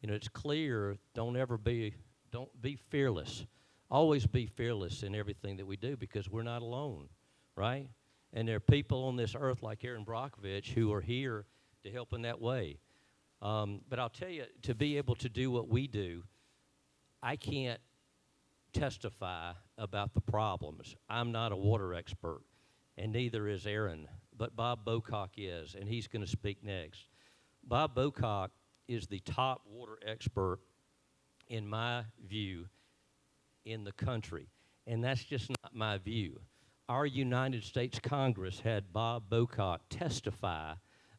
you know, it's clear, don't be fearless. Always be fearless in everything that we do, because we're not alone, right? And there are people on this earth like Aaron Brockovich who are here to help in that way. But I'll tell you, to be able to do what we do, I can't testify about the problems. I'm not a water expert, and neither is Aaron, but Bob Bocock is, and he's going to speak next. Bob Bocock is the top water expert, in my view, in the country, and that's just not my view. Our United States Congress had Bob Bocock testify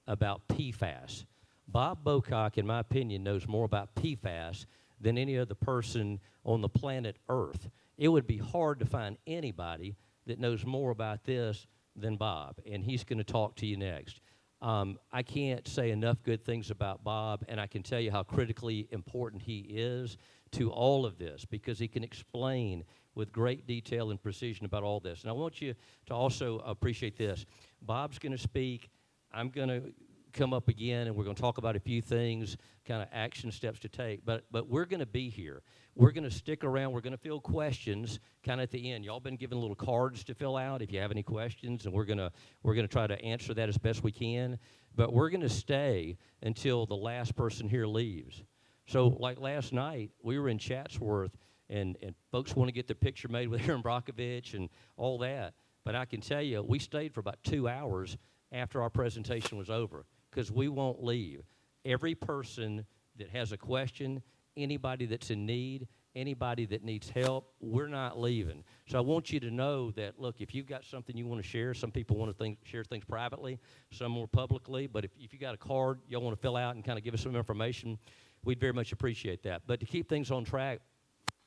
about PFAS. Bob Bocock, in my opinion, knows more about PFAS than any other person on the planet Earth. It would be hard to find anybody that knows more about this than Bob, and he's going to talk to you next. I can't say enough good things about Bob, and I can tell you how critically important he is to all of this, because he can explain with great detail and precision about all this. And I want you to also appreciate this. Bob's going to speak. I'm going to come up again, and we're going to talk about a few things, kind of action steps to take. But we're going to be here. We're going to stick around. We're going to field questions kind of at the end. Y'all been given little cards to fill out if you have any questions, and we're going to try to answer that as best we can. But we're going to stay until the last person here leaves. So like last night, we were in Chatsworth, and folks want to get their picture made with Aaron Brockovich and all that. But I can tell you, we stayed for about 2 hours after our presentation was over, because we won't leave. Every person that has a question, anybody that's in need, anybody that needs help, we're not leaving. So I want you to know that, look, if you've got something you want to share, some people want to share things privately, some more publicly, but if you got a card y'all want to fill out and kind of give us some information, we'd very much appreciate that. But to keep things on track,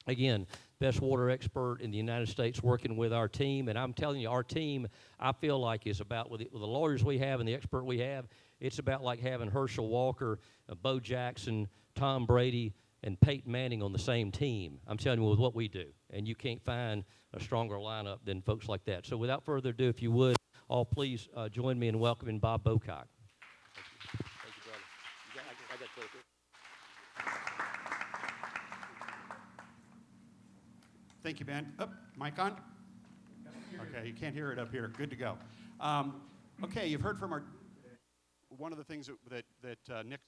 again, best water expert in the United States working with our team. And I'm telling you, our team, I feel like, is about, with the lawyers we have and the expert we have, it's about like having Herschel Walker, Bo Jackson, Tom Brady, and Peyton Manning on the same team. I'm telling you, with what we do. And you can't find a stronger lineup than folks like that. So without further ado, if you would, all please join me in welcoming Bob Bocock. Thank you, brother. I got to Thank you, Ben. Oh, mic on? Okay, you can't hear it up here. Good to go. Okay, you've heard from one of the things that Nick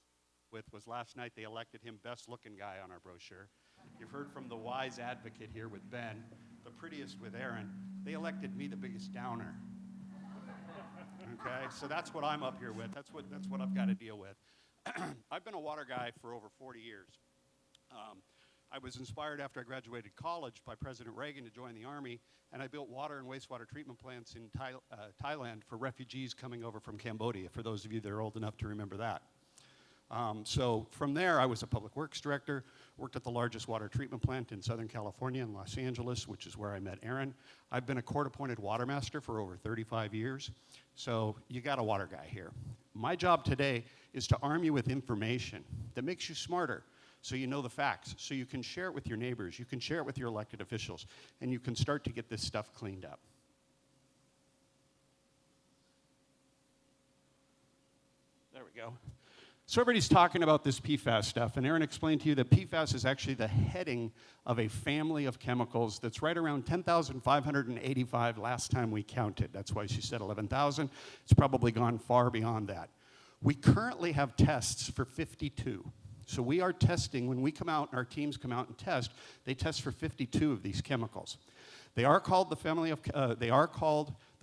with was last night they elected him best looking guy on our brochure. You've heard from the wise advocate here with Ben, the prettiest with Aaron. They elected me the biggest downer. Okay, so that's what I'm up here with. That's what I've got to deal with. I've been a water guy for over 40 years. I was inspired after I graduated college by President Reagan to join the Army, and I built water and wastewater treatment plants in Thailand for refugees coming over from Cambodia, for those of you that are old enough to remember that. So from there, I was a public works director, worked at the largest water treatment plant in Southern California in Los Angeles, which is where I met Aaron. I've been a court-appointed water master for over 35 years, so you got a water guy here. My job today is to arm you with information that makes you smarter, so you know the facts, so you can share it with your neighbors, you can share it with your elected officials, and you can start to get this stuff cleaned up. There we go. So everybody's talking about this PFAS stuff, and Aaron explained to you that PFAS is actually the heading of a family of chemicals that's right around 10,585 last time we counted. That's why she said 11,000. It's probably gone far beyond that. We currently have tests for 52. So we are testing, when we come out, our teams come out and test, they test for 52 of these chemicals. They are called the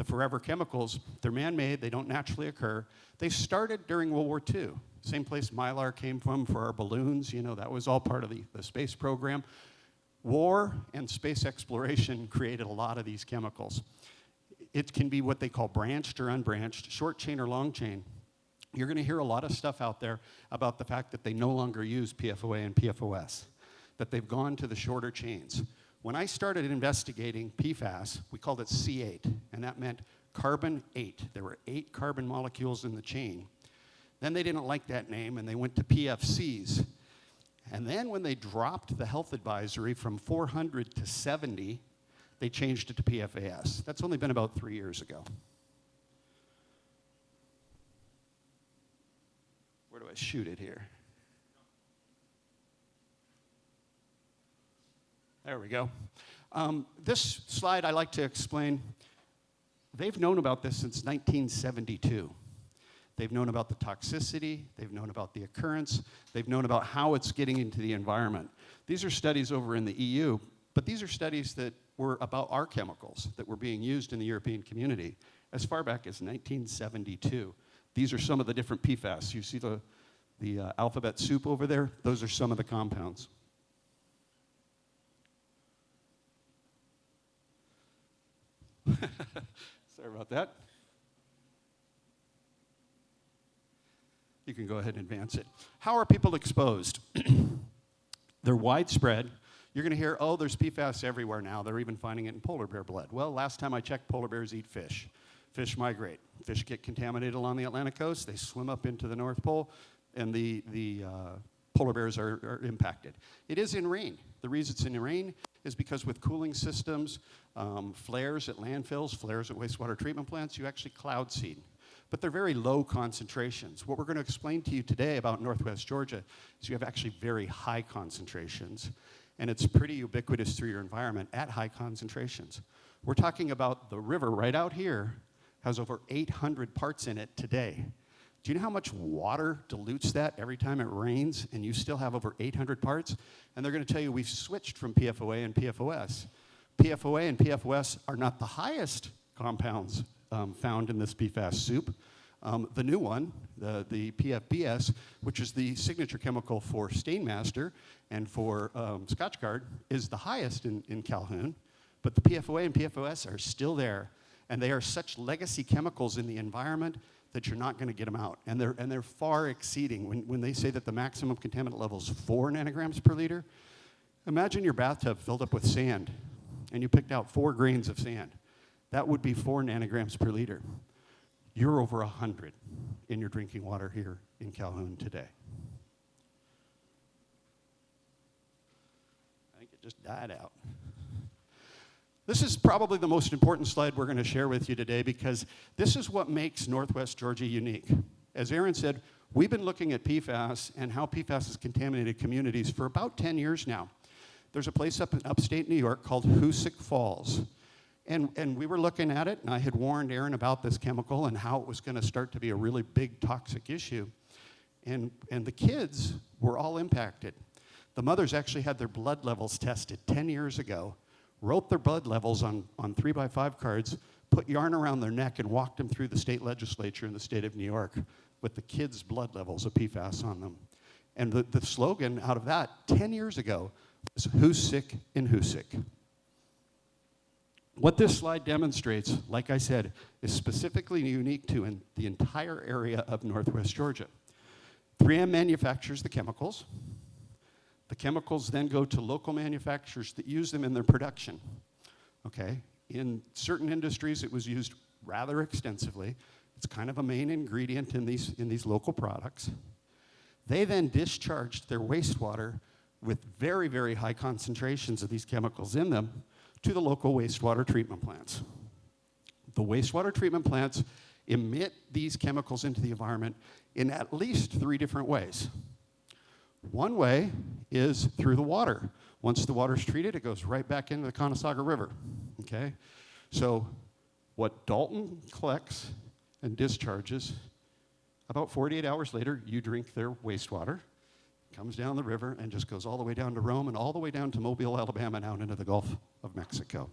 forever chemicals. They're man-made, they don't naturally occur. They started during World War II. Same place Mylar came from for our balloons, you know, that was all part of the space program. War and space exploration created a lot of these chemicals. It can be what they call branched or unbranched, short chain or long chain. You're going to hear a lot of stuff out there about the fact that they no longer use PFOA and PFOS, that they've gone to the shorter chains. When I started investigating PFAS, we called it C8, and that meant carbon 8. There were 8 carbon molecules in the chain. Then they didn't like that name, and they went to PFCs. And then when they dropped the health advisory from 400 to 70, they changed it to PFAS. That's only been about 3 years ago. Where do I shoot it here? There we go. This slide I like to explain. They've known about this since 1972. They've known about the toxicity, they've known about the occurrence, they've known about how it's getting into the environment. These are studies over in the EU, but these are studies that were about our chemicals that were being used in the European community as far back as 1972. These are some of the different PFAS. You see the alphabet soup over there? Those are some of the compounds. Sorry about that. You can go ahead and advance it. How are people exposed? They're widespread. You're going to hear, oh, there's PFAS everywhere now. They're even finding it in polar bear blood. Well, last time I checked, polar bears eat fish. Fish migrate. Fish get contaminated along the Atlantic coast. They swim up into the North Pole, and the polar bears are impacted. It is in rain. The reason it's in rain is because with cooling systems, flares at landfills, flares at wastewater treatment plants, you actually cloud seed. But they're very low concentrations. What we're going to explain to you today about Northwest Georgia is you have actually very high concentrations, and it's pretty ubiquitous through your environment at high concentrations. We're talking about the river right out here has over 800 parts in it today. Do you know how much water dilutes that every time it rains, and you still have over 800 parts? And they're going to tell you we've switched from PFOA and PFOS. PFOA and PFOS are not the highest compounds found in this PFAS soup. The new one, the PFBS, which is the signature chemical for Stainmaster and for Scotchgard, is the highest in Calhoun. But the PFOA and PFOS are still there, and they are such legacy chemicals in the environment that you're not going to get them out. And they're far exceeding. When they say that the maximum contaminant level is 4 nanograms per liter, imagine your bathtub filled up with sand, and you picked out 4 grains of sand. That would be 4 nanograms per liter. You're over 100 in your drinking water here in Calhoun today. I think it just died out. This is probably the most important slide we're going to share with you today because this is what makes Northwest Georgia unique. As Aaron said, we've been looking at PFAS and how PFAS has contaminated communities for about 10 years now. There's a place up in upstate New York called Hoosick Falls. And we were looking at it, and I had warned Aaron about this chemical and how it was going to start to be a really big toxic issue. And the kids were all impacted. The mothers actually had their blood levels tested 10 years ago, wrote their blood levels on 3x5 cards, put yarn around their neck and walked them through the state legislature in the state of New York with the kids' blood levels of PFAS on them. And the slogan out of that 10 years ago was, "Who's sick and who's sick?" What this slide demonstrates, like I said, is specifically unique to the entire area of Northwest Georgia. 3M manufactures the chemicals. The chemicals then go to local manufacturers that use them in their production. Okay? In certain industries, it was used rather extensively. It's kind of a main ingredient in these local products. They then discharged their wastewater with very, very high concentrations of these chemicals in them to the local wastewater treatment plants. The wastewater treatment plants emit these chemicals into the environment in at least 3 different ways. One way is through the water. Once the water's treated, it goes right back into the Conasauga River, okay? So what Dalton collects and discharges, about 48 hours later, you drink their wastewater, comes down the river and just goes all the way down to Rome and all the way down to Mobile, Alabama, and out into the Gulf of Mexico.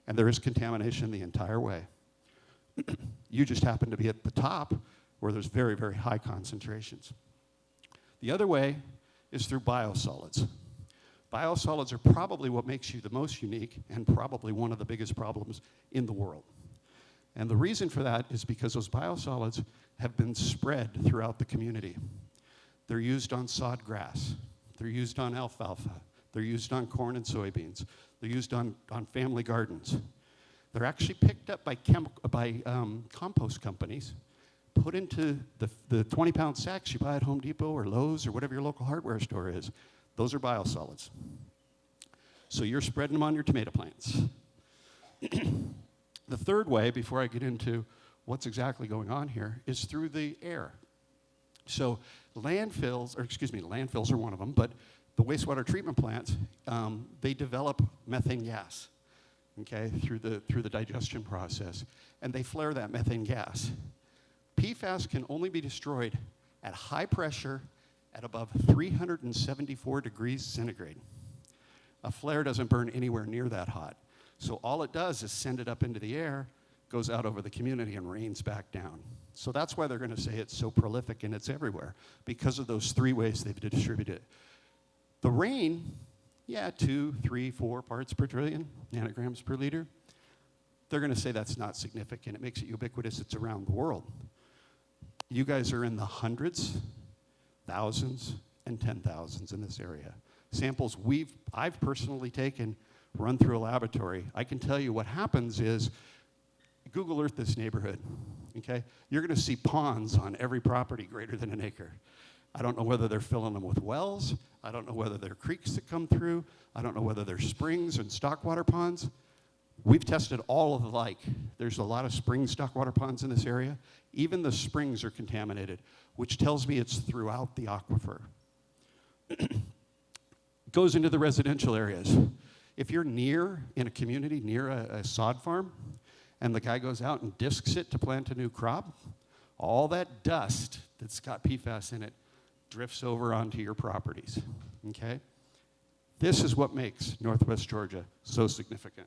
And there is contamination the entire way. You just happen to be at the top where there's very, very high concentrations. The other way is through biosolids. Biosolids are probably what makes you the most unique and probably one of the biggest problems in the world. And the reason for that is because those biosolids have been spread throughout the community. They're used on sod grass. They're used on alfalfa. They're used on corn and soybeans. They're used on family gardens. They're actually picked up by compost companies, put into the 20-pound sacks you buy at Home Depot or Lowe's or whatever your local hardware store is. Those are biosolids. So you're spreading them on your tomato plants. The third way, before I get into what's exactly going on here, is through the air. So landfills are one of them, but the wastewater treatment plants, they develop methane gas, okay, through the digestion process, and they flare that methane gas. PFAS can only be destroyed at high pressure at above 374 degrees centigrade. A flare doesn't burn anywhere near that hot. So all it does is send it up into the air, goes out over the community, and rains back down. So that's why they're going to say it's so prolific and it's everywhere, because of those 3 ways they've distributed it. The rain, 2, 3, 4 parts per trillion, nanograms per liter. They're going to say that's not significant. It makes it ubiquitous. It's around the world. You guys are in the hundreds, thousands, and 10,000s in this area. Samples I've personally taken, run through a laboratory. I can tell you what happens is, Google Earth this neighborhood, okay? You're going to see ponds on every property greater than an acre. I don't know whether they're filling them with wells. I don't know whether they're creeks that come through. I don't know whether they're springs and stockwater ponds. We've tested all of the like. There's a lot of spring stockwater ponds in this area. Even the springs are contaminated, which tells me it's throughout the aquifer. Goes into the residential areas. If you're in a community near a sod farm, and the guy goes out and discs it to plant a new crop, all that dust that's got PFAS in it drifts over onto your properties, okay? This is what makes Northwest Georgia so significant.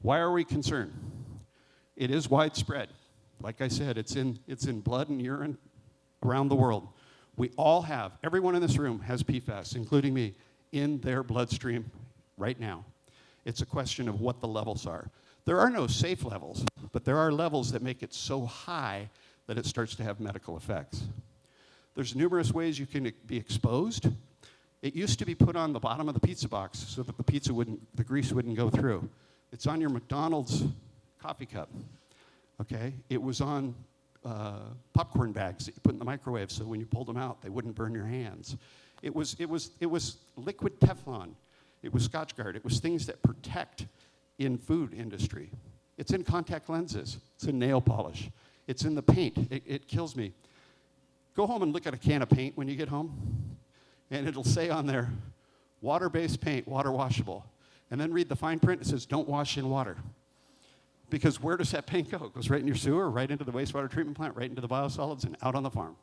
Why are we concerned? It is widespread. Like I said, it's in blood and urine around the world. We all have, everyone in this room has PFAS, including me, in their bloodstream right now. It's a question of what the levels are. There are no safe levels, but there are levels that make it so high that it starts to have medical effects. There's numerous ways you can be exposed. It used to be put on the bottom of the pizza box so that the grease wouldn't go through. It's on your McDonald's coffee cup, okay? It was on popcorn bags that you put in the microwave so when you pulled them out, they wouldn't burn your hands. It was liquid Teflon. It was Scotchgard. It was things that protect in food industry. It's in contact lenses. It's in nail polish. It's in the paint. It kills me. Go home and look at a can of paint when you get home, and it'll say on there, water-based paint, water washable. And then read the fine print. It says, don't wash in water. Because where does that paint go? It goes right in your sewer, right into the wastewater treatment plant, right into the biosolids, and out on the farm.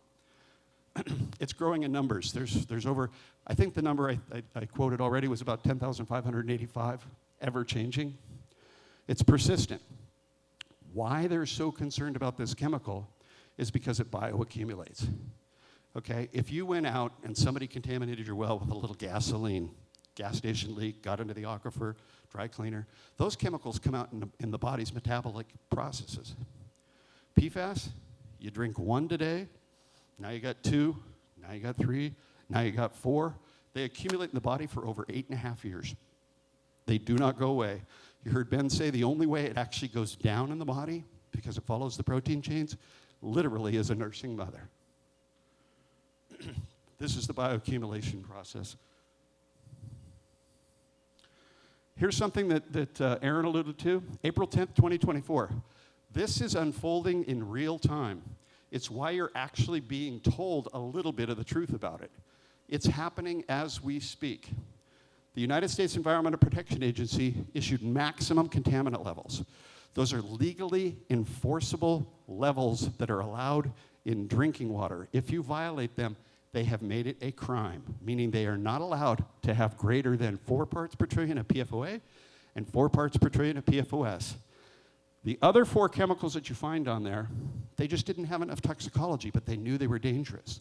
It's growing in numbers. There's over, I think the number I quoted already was about 10,585, ever changing. It's persistent. Why they're so concerned about this chemical is because it bioaccumulates. Okay, if you went out and somebody contaminated your well with a little gasoline, gas station leak, got into the aquifer, dry cleaner, those chemicals come out in the body's metabolic processes. PFAS, you drink one today, now you got 2, now you got 3, now you got 4. They accumulate in the body for over 8.5 years. They do not go away. You heard Ben say the only way it actually goes down in the body, because it follows the protein chains, literally is a nursing mother. This is the bioaccumulation process. Here's something that Aaron alluded to, April 10th, 2024. This is unfolding in real time. It's why you're actually being told a little bit of the truth about it. It's happening as we speak. The United States Environmental Protection Agency issued maximum contaminant levels. Those are legally enforceable levels that are allowed in drinking water. If you violate them, they have made it a crime, meaning they are not allowed to have greater than 4 parts per trillion of PFOA and 4 parts per trillion of PFOS. The other 4 chemicals that you find on there, they just didn't have enough toxicology, but they knew they were dangerous.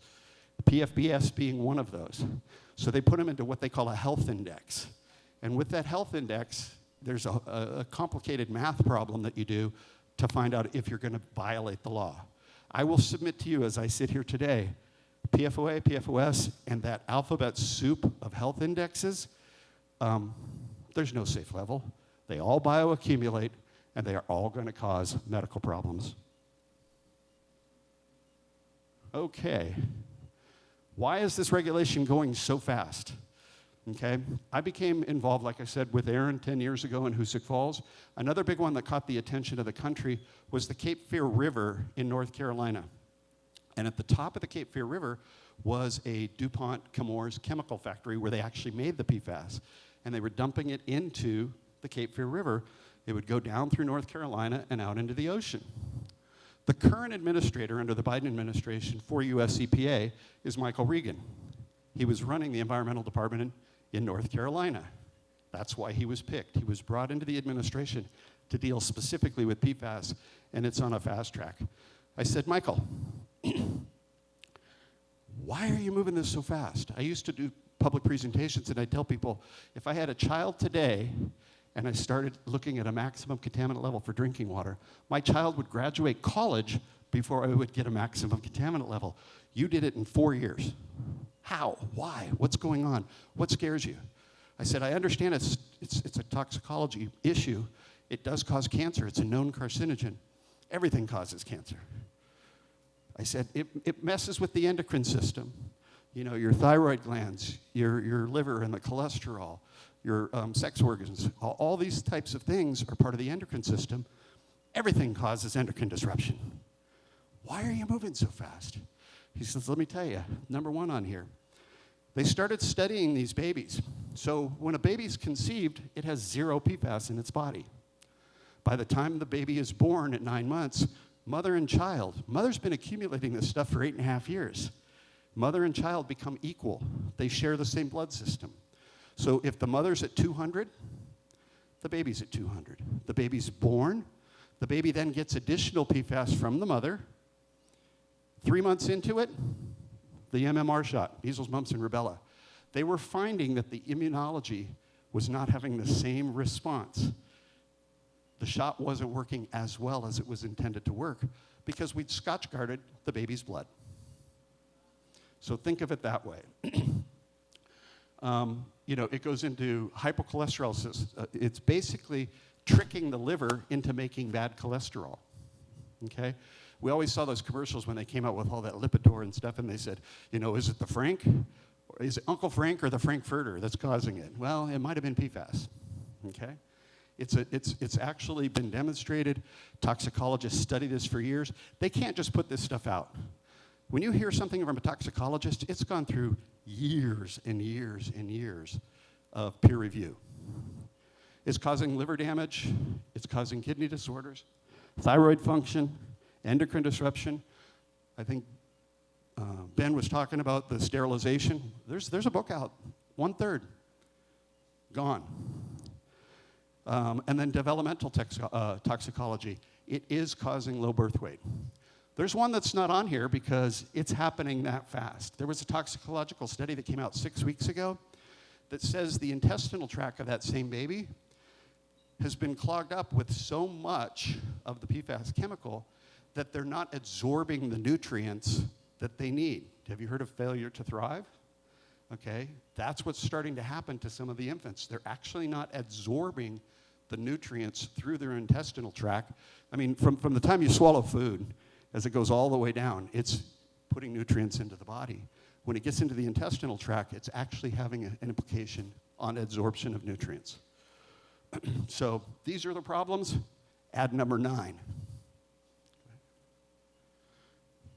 PFBS being one of those. So they put them into what they call a health index. And with that health index, there's a complicated math problem that you do to find out if you're going to violate the law. I will submit to you as I sit here today, PFOA, PFOS, and that alphabet soup of health indexes, there's no safe level. They all bioaccumulate, and they are all going to cause medical problems. Okay. Why is this regulation going so fast? Okay, I became involved, like I said, with Aaron 10 years ago in Hoosick Falls. Another big one that caught the attention of the country was the Cape Fear River in North Carolina. And at the top of the Cape Fear River was a DuPont Chemours chemical factory where they actually made the PFAS. And they were dumping it into the Cape Fear River. It would go down through North Carolina and out into the ocean. The current administrator under the Biden administration for US EPA is Michael Regan. He was running the environmental department in North Carolina. That's why he was picked. He was brought into the administration to deal specifically with PFAS, and it's on a fast track. I said, Michael, why are you moving this so fast? I used to do public presentations, and I tell people, if I had a child today and I started looking at a maximum contaminant level for drinking water, my child would graduate college before I would get a maximum contaminant level. You did it in 4 years. How? Why? What's going on? What scares you? I said, I understand it's a toxicology issue. It does cause cancer. It's a known carcinogen. Everything causes cancer. I said, it messes with the endocrine system. You know, your thyroid glands, your liver and the cholesterol, your sex organs, all these types of things are part of the endocrine system. Everything causes endocrine disruption. Why are you moving so fast? He says, let me tell you, number one on here. They started studying these babies. So when a baby's conceived, it has 0 PFAS in its body. By the time the baby is born at 9 months, mother and child, mother's been accumulating this stuff for 8.5 years. Mother and child become equal. They share the same blood system. So if the mother's at 200, the baby's at 200. The baby's born. The baby then gets additional PFAS from the mother. 3 months into it, the MMR shot, measles, mumps, and rubella. They were finding that the immunology was not having the same response. The shot wasn't working as well as it was intended to work because we'd Scotch-guarded the baby's blood. So think of it that way. You know, it goes into hypercholesterosis. It's basically tricking the liver into making bad cholesterol, okay? We always saw those commercials when they came out with all that Lipitor and stuff, and they said, you know, is it the Frank? Or is it Uncle Frank or the Frankfurter that's causing it? Well, it might have been PFAS, okay? It's actually been demonstrated. Toxicologists study this for years. They can't just put this stuff out. When you hear something from a toxicologist, it's gone through years and years and years of peer review. It's causing liver damage. It's causing kidney disorders, thyroid function, endocrine disruption. I think Ben was talking about the sterilization. There's a book out, 1/3 gone. And then developmental toxicology. It is causing low birth weight. There's one that's not on here because it's happening that fast. There was a toxicological study that came out 6 weeks ago that says the intestinal tract of that same baby has been clogged up with so much of the PFAS chemical that they're not absorbing the nutrients that they need. Have you heard of failure to thrive? Okay, that's what's starting to happen to some of the infants. They're actually not absorbing the nutrients through their intestinal tract. I mean, from the time you swallow food, as it goes all the way down, it's putting nutrients into the body. When it gets into the intestinal tract, it's actually having an implication on absorption of nutrients. So these are the problems. Add number 9.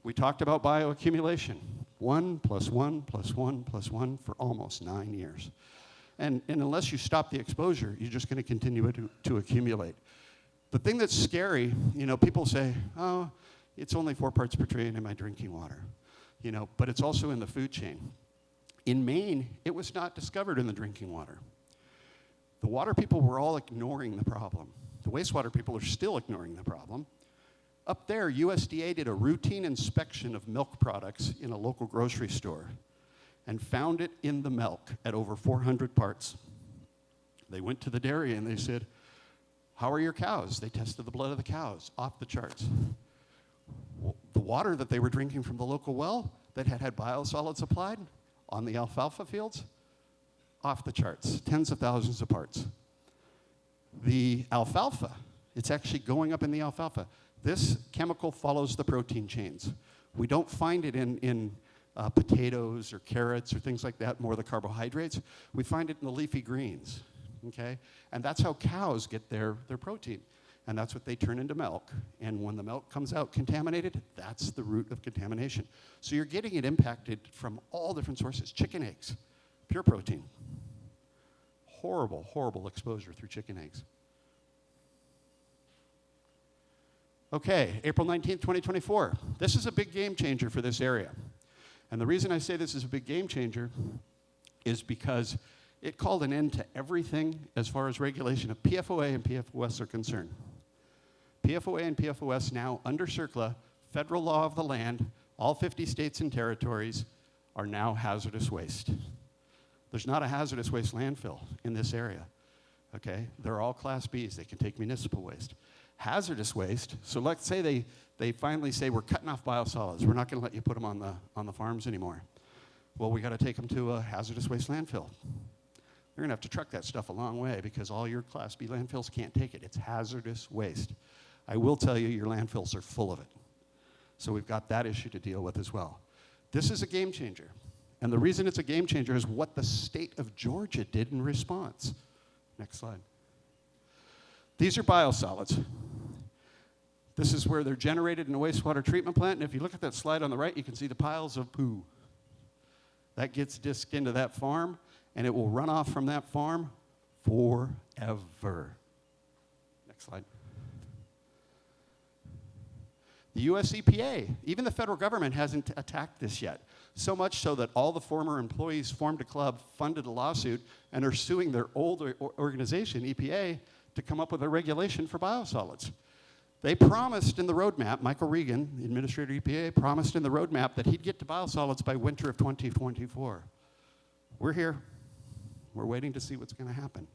We talked about bioaccumulation. 1 + 1 + 1 + 1 for almost 9 years. And unless you stop the exposure, you're just going to continue to accumulate. The thing that's scary, people say, oh, it's only 4 parts per trillion in my drinking water, but it's also in the food chain. In Maine, it was not discovered in the drinking water. The water people were all ignoring the problem. The wastewater people are still ignoring the problem. Up there, USDA did a routine inspection of milk products in a local grocery store and found it in the milk at over 400 parts. They went to the dairy and they said, how are your cows? They tested the blood of the cows, off the charts. The water that they were drinking from the local well that had biosolids applied on the alfalfa fields, off the charts, tens of thousands of parts. The alfalfa, it's actually going up in the alfalfa. This chemical follows the protein chains. We don't find it in potatoes or carrots or things like that, more the carbohydrates. We find it in the leafy greens, okay? And that's how cows get their protein. And that's what they turn into milk. And when the milk comes out contaminated, that's the root of contamination. So you're getting it impacted from all different sources. Chicken eggs, pure protein. Horrible, horrible exposure through chicken eggs. Okay, April 19th, 2024. This is a big game changer for this area. And the reason I say this is a big game changer is because it called an end to everything as far as regulation of PFOA and PFOS are concerned. PFOA and PFOS now, under CERCLA, federal law of the land, all 50 states and territories are now hazardous waste. There's not a hazardous waste landfill in this area, okay? They're all Class Bs. They can take municipal waste. Hazardous waste, so let's say they finally say, we're cutting off biosolids. We're not going to let you put them on the farms anymore. Well, we got to take them to a hazardous waste landfill. They're going to have to truck that stuff a long way because all your Class B landfills can't take it. It's hazardous waste. I will tell you, your landfills are full of it. So we've got that issue to deal with as well. This is a game changer. And the reason it's a game changer is what the state of Georgia did in response. Next slide. These are biosolids. This is where they're generated in a wastewater treatment plant. And if you look at that slide on the right, you can see the piles of poo. That gets disked into that farm, and it will run off from that farm forever. Next slide. The US EPA, even the federal government hasn't attacked this yet. So much so that all the former employees formed a club, funded a lawsuit, and are suing their old organization, EPA, to come up with a regulation for biosolids. They promised in the roadmap, Michael Regan, the administrator of EPA, promised in the roadmap that he'd get to biosolids by winter of 2024. We're here. We're waiting to see what's going to happen.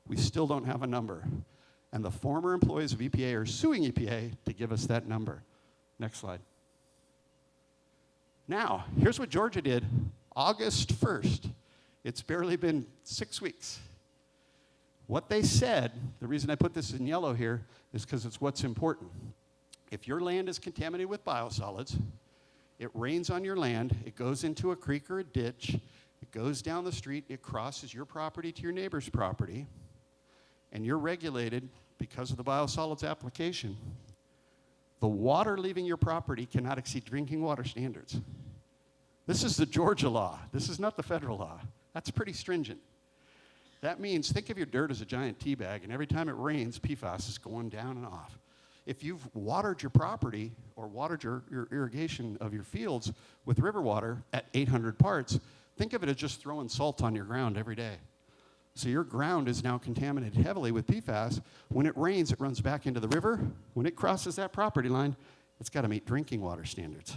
We still don't have a number. And the former employees of EPA are suing EPA to give us that number. Next slide. Now, here's what Georgia did August 1st. It's barely been 6 weeks. What they said, the reason I put this in yellow here, is because it's what's important. If your land is contaminated with biosolids, it rains on your land, it goes into a creek or a ditch, it goes down the street, it crosses your property to your neighbor's property, and you're regulated because of the biosolids application, the water leaving your property cannot exceed drinking water standards. This is the Georgia law. This is not the federal law. That's pretty stringent. That means, think of your dirt as a giant tea bag, and every time it rains, PFAS is going down and off. If you've watered your property or watered your irrigation of your fields with river water at 800 parts, think of it as just throwing salt on your ground every day. So your ground is now contaminated heavily with PFAS. When it rains, it runs back into the river. When it crosses that property line, it's got to meet drinking water standards.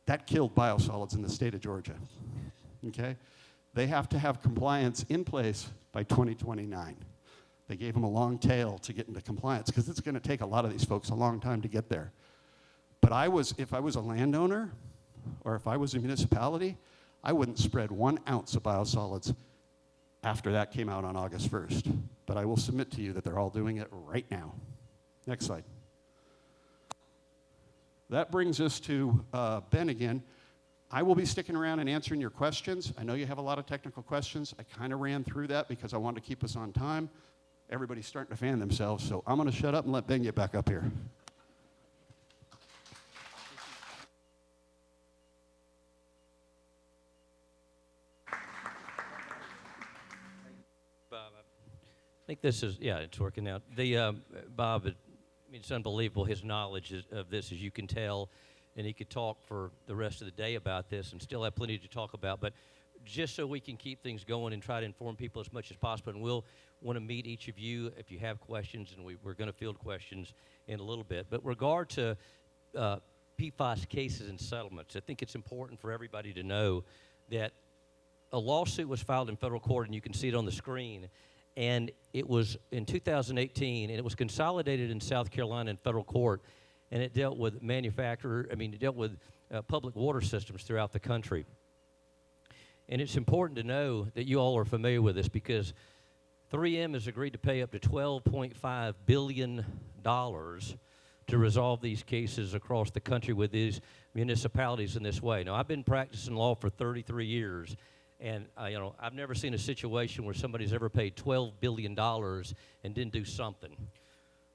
That killed biosolids in the state of Georgia, okay? They have to have compliance in place by 2029. They gave them a long tail to get into compliance because it's going to take a lot of these folks a long time to get there. But if I was a landowner or if I was a municipality, I wouldn't spread 1 ounce of biosolids after that came out on August 1st. But I will submit to you that they're all doing it right now. Next slide. That brings us to Ben again. I will be sticking around and answering your questions. I know you have a lot of technical questions. I kind of ran through that because I wanted to keep us on time. Everybody's starting to fan themselves, so I'm going to shut up and let Ben get back up here. Bob, I think this is, yeah, it's working out. Bob, I mean, it's unbelievable his knowledge of this, as you can tell, and he could talk for the rest of the day about this and still have plenty to talk about. But just so we can keep things going and try to inform people as much as possible, and we'll want to meet each of you if you have questions, and we're going to field questions in a little bit. But regard to PFAS cases and settlements, I think it's important for everybody to know that a lawsuit was filed in federal court, and you can see it on the screen, and it was in 2018, and it was consolidated in South Carolina in federal court, and it dealt with it dealt with public water systems throughout the country. And it's important to know that you all are familiar with this because 3M has agreed to pay up to $12.5 billion to resolve these cases across the country with these municipalities in this way. Now, I've been practicing law for 33 years, and I've never seen a situation where somebody's ever paid $12 billion and didn't do something.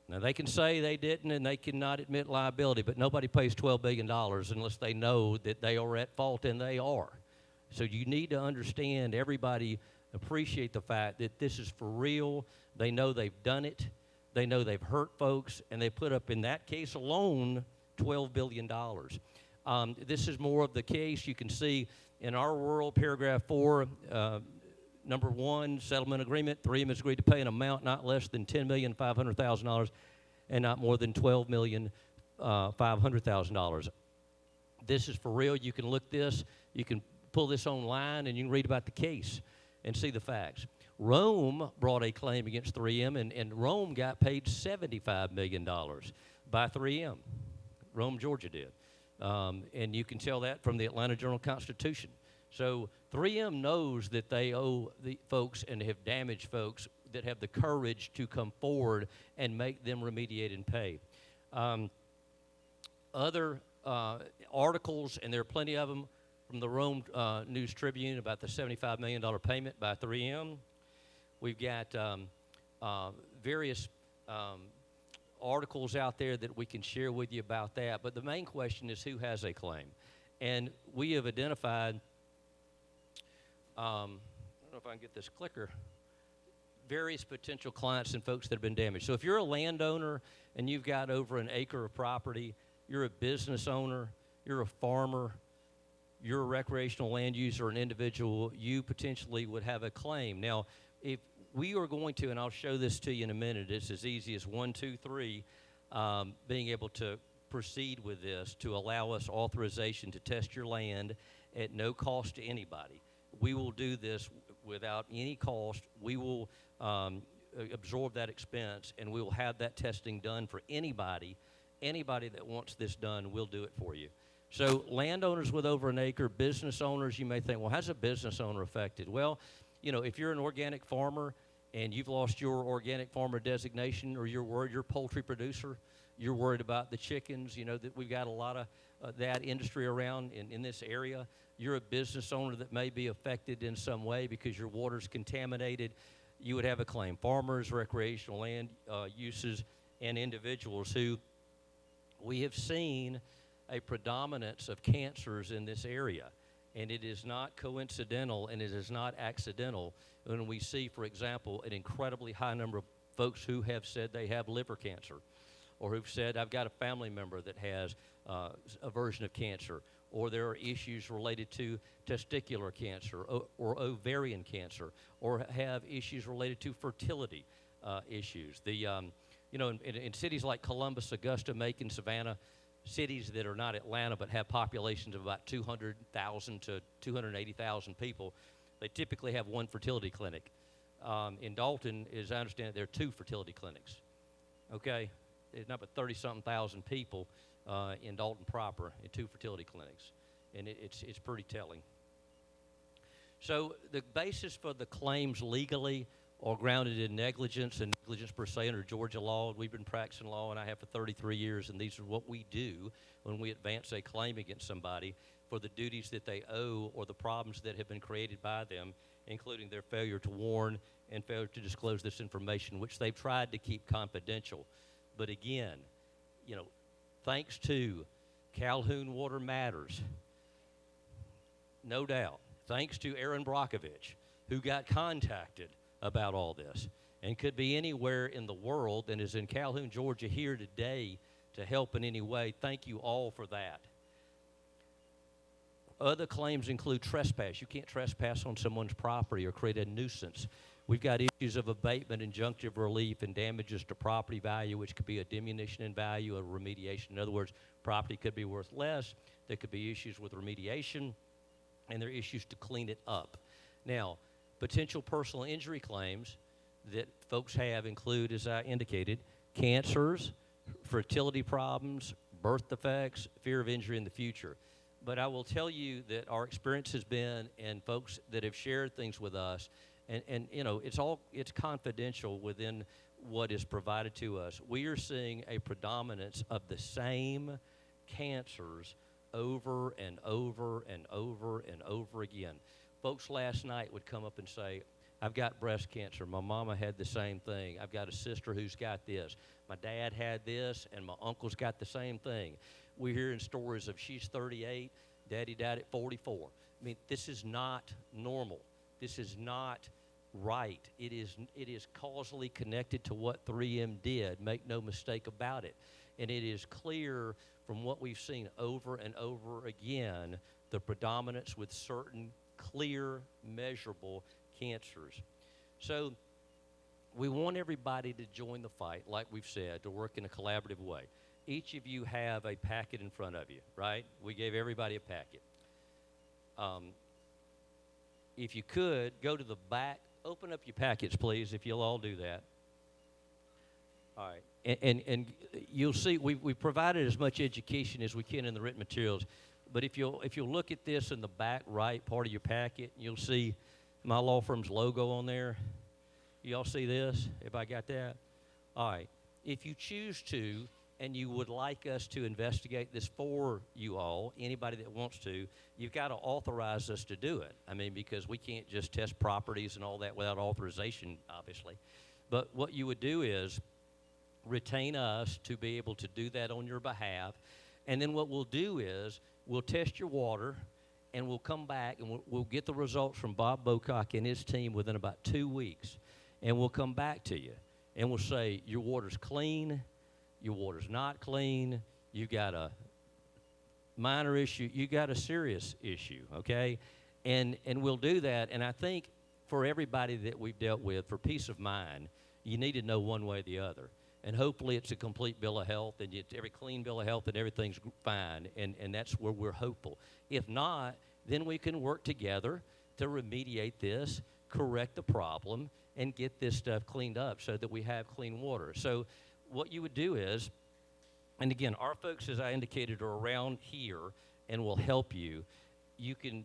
Now, they can say they didn't and they cannot admit liability, but nobody pays $12 billion unless they know that they are at fault, and they are. So you need to understand, everybody appreciate the fact that this is for real. They know they've done it. They know they've hurt folks, and they put up, in that case alone, $12 billion. This is more of the case. You can see in our world, paragraph 4, number 1, settlement agreement. 3M has agreed to pay an amount not less than $10,500,000 and not more than $12,500,000. This is for real. You can look this. You can pull this online, and you can read about the case and see the facts. Rome brought a claim against 3M, and Rome got paid $75 million by 3M. Rome, Georgia did. And you can tell that from the Atlanta Journal-Constitution. So 3M knows that they owe the folks and have damaged folks that have the courage to come forward and make them remediate and pay. Other articles, and there are plenty of them, from the Rome News Tribune about the $75 million payment by 3M. We've got various articles out there that we can share with you about that. But the main question is, who has a claim? And we have identified, I don't know if I can get this clicker, various potential clients and folks that have been damaged. So if you're a landowner and you've got over an acre of property, you're a business owner, you're a farmer, you're a recreational land user, an individual, you potentially would have a claim. Now, if we are going to, and I'll show this to you in a minute, it's as easy as 1, 2, 3, being able to proceed with this to allow us authorization to test your land at no cost to anybody. We will do this without any cost. We will absorb that expense, and we will have that testing done for anybody. Anybody that wants this done, we'll do it for you. So landowners with over an acre, business owners, you may think, well, how's a business owner affected? Well, if you're an organic farmer and you've lost your organic farmer designation, or you're worried, you're a poultry producer, you're worried about the chickens, that we've got a lot of that industry around in this area. You're a business owner that may be affected in some way because your water's contaminated, you would have a claim. Farmers, recreational land uses, and individuals who we have seen a predominance of cancers in this area. And it is not coincidental, and it is not accidental when we see, for example, an incredibly high number of folks who have said they have liver cancer, or who've said, I've got a family member that has a version of cancer, or there are issues related to testicular cancer or ovarian cancer, or have issues related to fertility issues. In cities like Columbus, Augusta, Macon, Savannah, cities that are not Atlanta but have populations of about 200,000 to 280,000 people, they typically have one fertility clinic. In Dalton, as I understand it, there are 2 fertility clinics. Okay? There's not but 30-something thousand people in Dalton proper in 2 fertility clinics. And it's pretty telling. So the basis for the claims legally are grounded in negligence and negligence per se under Georgia law. We've been practicing law, and I have for 33 years, and these are what we do when we advance a claim against somebody for the duties that they owe or the problems that have been created by them, including their failure to warn and failure to disclose this information, which they've tried to keep confidential. But again, thanks to Calhoun Water Matters, no doubt, thanks to Aaron Brockovich, who got contacted about all this and could be anywhere in the world and is in Calhoun, Georgia here today to help in any way. Thank you all for that. Other claims include trespass. You can't trespass on someone's property or create a nuisance. We've got issues of abatement, injunctive relief, and damages to property value, which could be a diminution in value or remediation. In other words, property could be worth less. There could be issues with remediation, and there are issues to clean it up. Now, potential personal injury claims that folks have include, as I indicated, cancers, fertility problems, birth defects, fear of injury in the future. But I will tell you that our experience has been, and folks that have shared things with us, and it's confidential within what is provided to us. We are seeing a predominance of the same cancers over and over and over and over again. Folks last night would come up and say, I've got breast cancer. My mama had the same thing. I've got a sister who's got this. My dad had this, and my uncle's got the same thing. We're hearing stories of she's 38, daddy died at 44. I mean, this is not normal. This is not right. It is causally connected to what 3M did. Make no mistake about it. And it is clear from what we've seen over and over again, the predominance with certain clear, measurable cancers. So we want everybody to join the fight, like we've said, to work in a collaborative way. Each of you have a packet in front of you, right? We gave everybody a packet. If you could, go to the back, open up your packets, please, if you'll all do that. All right. And you'll see we provided as much education as we can in the written materials. But if you'll look at this in the back right part of your packet, you'll see my law firm's logo on there. Y'all see this? If I got that? All right. If you choose to, and you would like us to investigate this for you all, anybody that wants to, you've got to authorize us to do it. I mean, because we can't just test properties and all that without authorization, obviously. But what you would do is retain us to be able to do that on your behalf. And then what we'll do is we'll test your water, and we'll come back, and we'll get the results from Bob Bocock and his team within about 2 weeks. And we'll come back to you, and we'll say, your water's clean, your water's not clean, you got a minor issue, you got a serious issue, okay? And we'll do that, and I think for everybody that we've dealt with, for peace of mind, you need to know one way or the other. And hopefully it's a complete bill of health, and it's every clean bill of health, and everything's fine, and that's where we're hopeful. If not, then we can work together to remediate this, correct the problem, and get this stuff cleaned up so that we have clean water. So what you would do is, and again, our folks, as I indicated, are around here and will help you. You can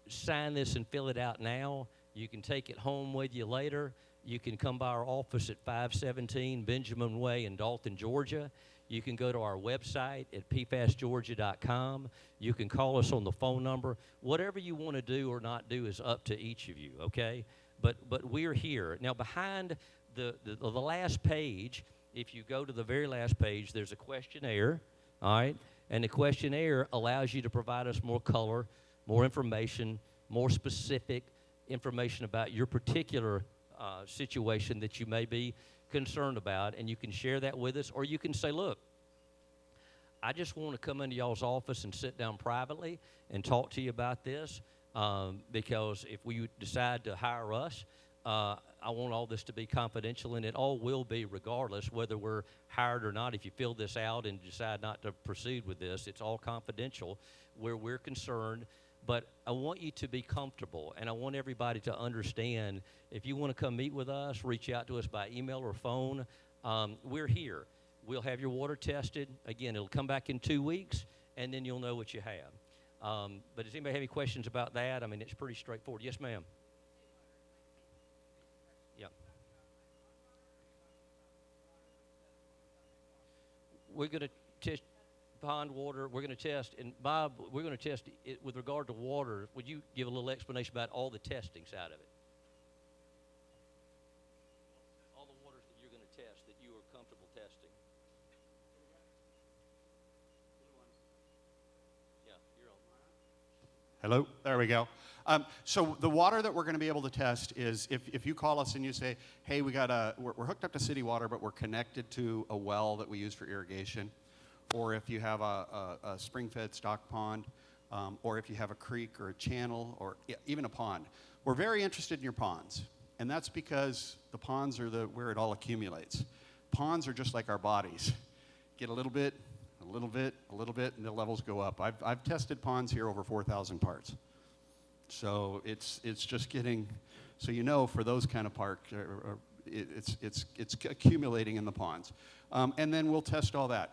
sign this and fill it out now. You can take it home with you later. You can come by our office at 517 Benjamin Way in Dalton, Georgia. You can go to our website at pfasgeorgia.com. You can call us on the phone number. Whatever you want to do or not do is up to each of you, okay? But we're here. Now, behind the last page, if you go to the very last page, there's a questionnaire, all right? And the questionnaire allows you to provide us more color, more information, more specific information about your particular situation that you may be concerned about, and you can share that with us, or you can say, look, I just want to come into y'all's office and sit down privately and talk to you about this, because if we decide to hire us, I want all this to be confidential, and it all will be regardless whether we're hired or not. If you fill this out and decide not to proceed with this, it's all confidential where we're concerned. But I want you to be comfortable, and I want everybody to understand, if you want to come meet with us, reach out to us by email or phone. We're here. We'll have your water tested. Again, it'll come back in 2 weeks, and then you'll know what you have. But does anybody have any questions about that? I mean, it's pretty straightforward. Yes, ma'am. Yeah. We're going to test pond water. We're going to test, and Bob, we're going to test it with regard to water. Would you give a little explanation about all the testing side of it? All the waters that you're going to test that you are comfortable testing. Yeah, you're on. Hello, there we go. So the water that we're going to be able to test is if you call us and you say, hey, we're hooked up to city water, but we're connected to a well that we use for irrigation, or if you have a spring-fed stock pond, or if you have a creek or a channel, or even a pond. We're very interested in your ponds, and that's because the ponds are where it all accumulates. Ponds are just like our bodies. Get a little bit, a little bit, a little bit, and the levels go up. I've tested ponds here over 4,000 parts. So it's just getting, so you know, for those kind of parks, it's accumulating in the ponds. And then we'll test all that.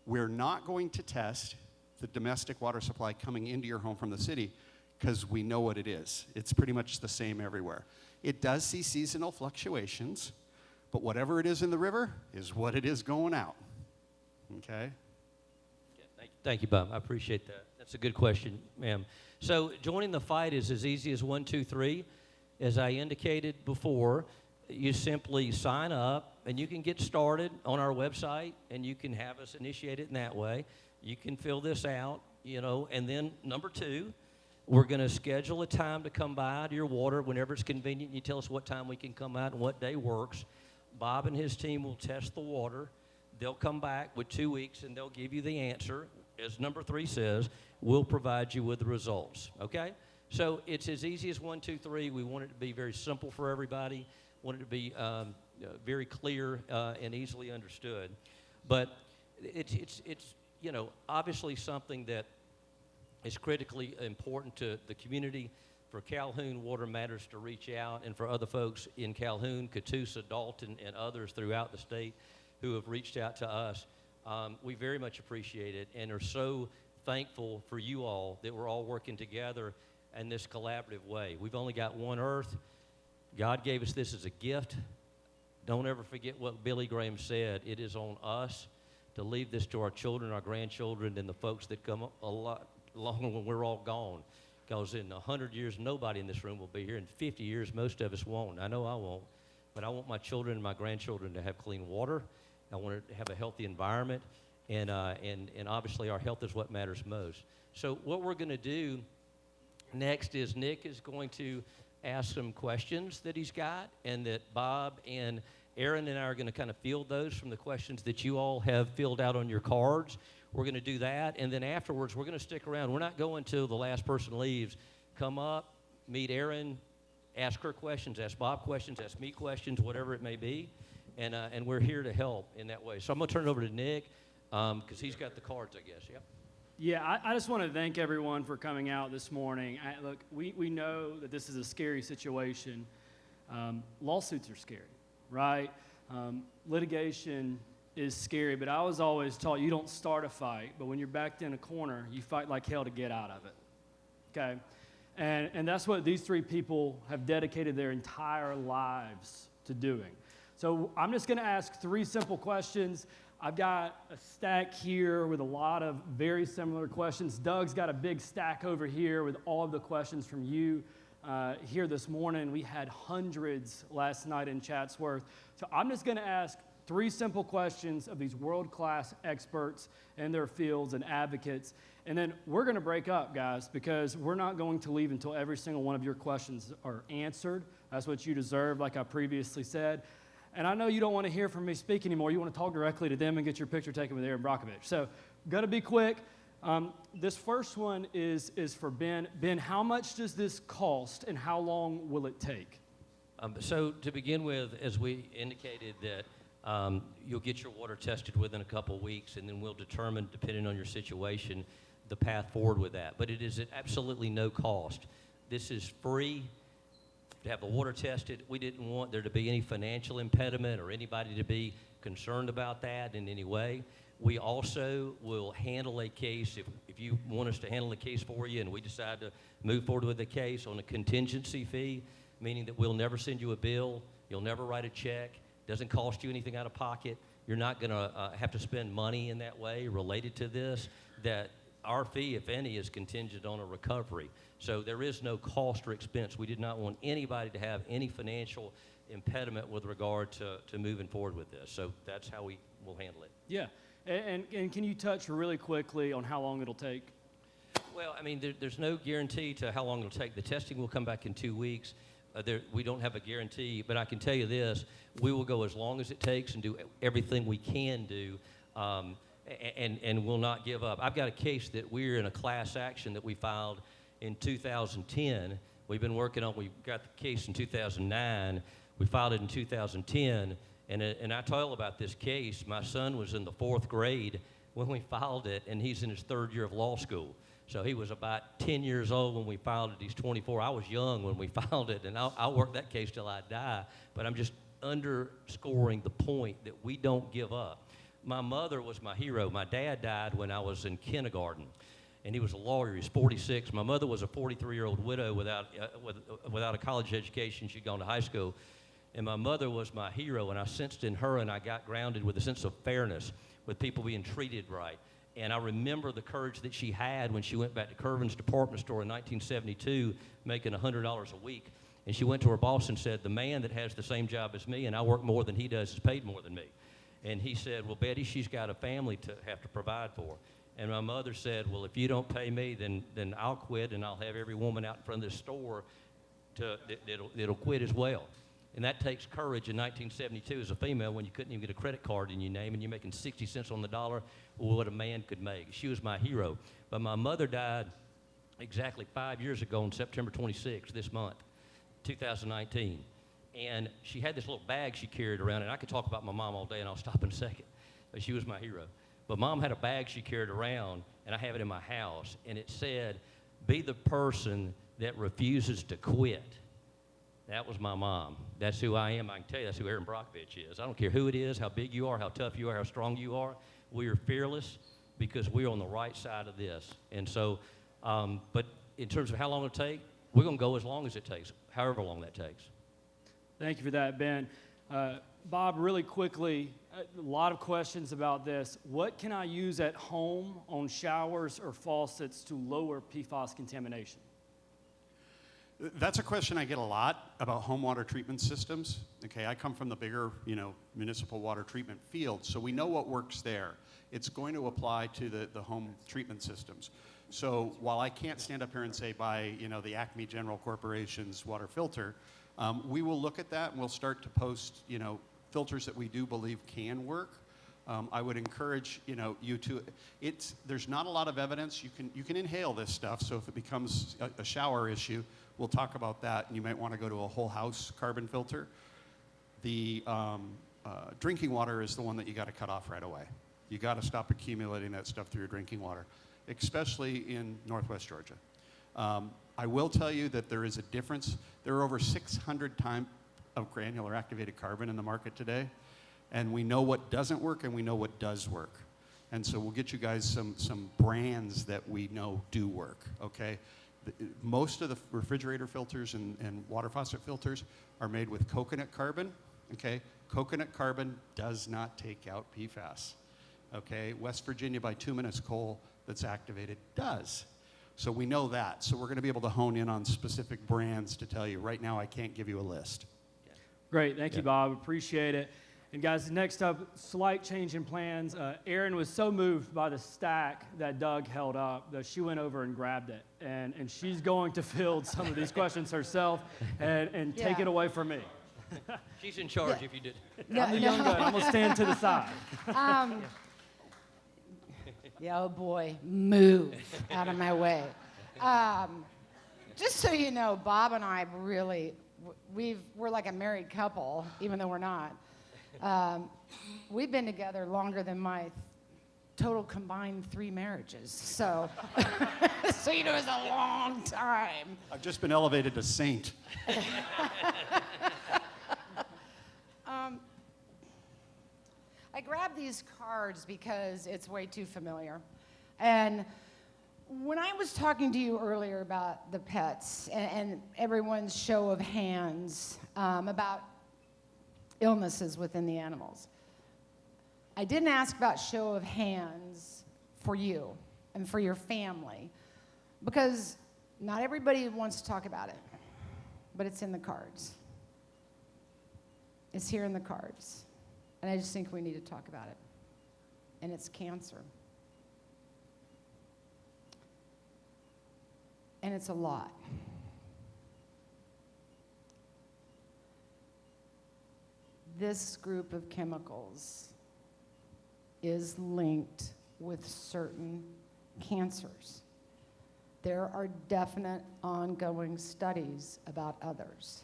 We're not going to test the domestic water supply coming into your home from the city because we know what it is. It's pretty much the same everywhere. It does see seasonal fluctuations, but whatever it is in the river is what it is going out. Okay? Yeah, thank you, Bob. I appreciate that. That's a good question, ma'am. So joining the fight is as easy as 1, 2, 3. As I indicated before, you simply sign up, and you can get started on our website, and you can have us initiate it in that way. You can fill this out, you know, and then number 2, we're going to schedule a time to come by to your water whenever it's convenient. You tell us what time we can come out and what day works. Bob and his team will test the water. They'll come back with 2 weeks, and they'll give you the answer. As number 3 says, we'll provide you with the results, okay? So it's as easy as 1, 2, 3. We want it to be very simple for everybody. Want it to be very clear and easily understood. But it's you know, obviously something that is critically important to the community. For Calhoun, Water Matters to reach out, and for other folks in Calhoun, Catoosa, Dalton, and others throughout the state who have reached out to us. We very much appreciate it and are so thankful for you all that we're all working together in this collaborative way. We've only got one earth. God gave us this as a gift. Don't ever forget what Billy Graham said. It is on us to leave this to our children, our grandchildren, and the folks that come a lot longer when we're all gone. Because in 100 years, nobody in this room will be here. In 50 years, most of us won't. I know I won't. But I want my children and my grandchildren to have clean water. I want to have a healthy environment. And obviously, our health is what matters most. So what we're going to do next is Nick is going to ask some questions that he's got, and that Bob and Aaron and I are going to kind of field those from the questions that you all have filled out on your cards. We're going to do that, and then afterwards, we're going to stick around. We're not going till the last person leaves. Come up, meet Aaron, ask her questions, ask Bob questions, ask me questions, whatever it may be, and we're here to help in that way. So I'm going to turn it over to Nick because he's got the cards, I guess. Yep. Yeah, I just want to thank everyone for coming out this morning. Look, we know that this is a scary situation. Lawsuits are scary, right? Litigation is scary, but I was always taught you don't start a fight, but when you're backed in a corner, you fight like hell to get out of it, okay? And that's what these 3 people have dedicated their entire lives to doing. So I'm just going to ask 3 simple questions. I've got a stack here with a lot of very similar questions. Doug's got a big stack over here with all of the questions from you here this morning. We had hundreds last night in Chatsworth. So I'm just going to ask 3 simple questions of these world-class experts in their fields and advocates. And then we're going to break up, guys, because we're not going to leave until every single one of your questions are answered. That's what you deserve, like I previously said. And I know you don't want to hear from me speak anymore. You want to talk directly to them and get your picture taken with Aaron Brockovich. So, got to be quick. This first one is for Ben. Ben, how much does this cost, and how long will it take? So to begin with, as we indicated, that you'll get your water tested within a couple weeks, and then we'll determine, depending on your situation, the path forward with that. But it is at absolutely no cost. This is free to have the water tested. We didn't want there to be any financial impediment or anybody to be concerned about that in any way. We also will handle a case, if you want us to handle a case for you and we decide to move forward with the case on a contingency fee, meaning that we'll never send you a bill, you'll never write a check, doesn't cost you anything out of pocket, you're not going to have to spend money in that way related to this, that our fee, if any, is contingent on a recovery. So there is no cost or expense. We did not want anybody to have any financial impediment with regard to moving forward with this. So that's how we will handle it. Yeah. And can you touch really quickly on how long it'll take? Well, I mean, there's no guarantee to how long it'll take. The testing will come back in 2 weeks. We don't have a guarantee, but I can tell you this, we will go as long as it takes and do everything we can do, and will not give up. I've got a case that we're in a class action that we filed in 2010. We've been working on, we got the case in 2009. We filed it in 2010, and I tell about this case. My son was in the 4th grade when we filed it, and he's in his 3rd year of law school. So he was about 10 years old when we filed it. He's 24. I was young when we filed it, and I'll work that case till I die. But I'm just underscoring the point that we don't give up. My mother was my hero. My dad died when I was in kindergarten, and he was a lawyer. He's 46. My mother was a 43-year-old widow without a college education. She'd gone to high school. And my mother was my hero, and I sensed in her, and I got grounded with a sense of fairness, with people being treated right. And I remember the courage that she had when she went back to Curvin's department store in 1972, making $100 a week. And she went to her boss and said, the man that has the same job as me and I work more than he does is paid more than me. And he said, well, Betty, she's got a family to have to provide for. And my mother said, well, if you don't pay me, then I'll quit, and I'll have every woman out in front of this store that'll quit as well. And that takes courage in 1972 as a female when you couldn't even get a credit card in your name and you're making 60 cents on the dollar, what a man could make. She was my hero. But my mother died exactly 5 years ago on September 26th, this month, 2019. And she had this little bag she carried around, and I could talk about my mom all day, and I'll stop in a second. But she was my hero. But Mom had a bag she carried around, and I have it in my house, and it said, be the person that refuses to quit. That was my mom. That's who I am. I can tell you that's who Aaron Brockovich is. I don't care who it is, how big you are, how tough you are, how strong you are. We are fearless because we're on the right side of this. And so, but in terms of how long it'll take, we're going to go as long as it takes, however long that takes. Thank you for that, Ben. Bob, really quickly, a lot of questions about this. What can I use at home on showers or faucets to lower PFAS contamination? That's a question I get a lot about home water treatment systems. Okay, I come from the bigger, municipal water treatment field, so we know what works there. It's going to apply to the home treatment systems. So while I can't stand up here and say buy, the Acme General Corporation's water filter, we will look at that and we'll start to post, filters that we do believe can work. I would encourage, you to. There's not a lot of evidence. You can inhale this stuff. So if it becomes a shower issue, we'll talk about that. And you might want to go to a whole house carbon filter. The drinking water is the one that you got to cut off right away. You got to stop accumulating that stuff through your drinking water, especially in Northwest Georgia. I will tell you that there is a difference. There are over 600 types of granular activated carbon in the market today. And we know what doesn't work and we know what does work. And so we'll get you guys some brands that we know do work, okay? Most of the refrigerator filters and water faucet filters are made with coconut carbon, okay? Coconut carbon does not take out PFAS, okay? West Virginia bituminous coal that's activated does. So we know that. So we're going to be able to hone in on specific brands to tell you. Right now, I can't give you a list. Great. Thank you, Bob. Appreciate it. And guys, next up, slight change in plans. Erin was so moved by the stack that Doug held up that she went over and grabbed it. And she's going to field some of these questions herself and take it away from me. She's in charge if you did. I'm the young gun. I'm going to stand to the side. Yeah, oh boy, move out of my way. Just so you know, Bob and I really, we're like a married couple, even though we're not. We've been together longer than my total combined 3 marriages. So, so you know, it's a long time. I've just been elevated to saint. I grabbed these cards because it's way too familiar. And when I was talking to you earlier about the pets and everyone's show of hands about illnesses within the animals, I didn't ask about show of hands for you and for your family because not everybody wants to talk about it, but it's in the cards. It's here in the cards. And I just think we need to talk about it. And it's cancer. And it's a lot. This group of chemicals is linked with certain cancers. There are definite ongoing studies about others.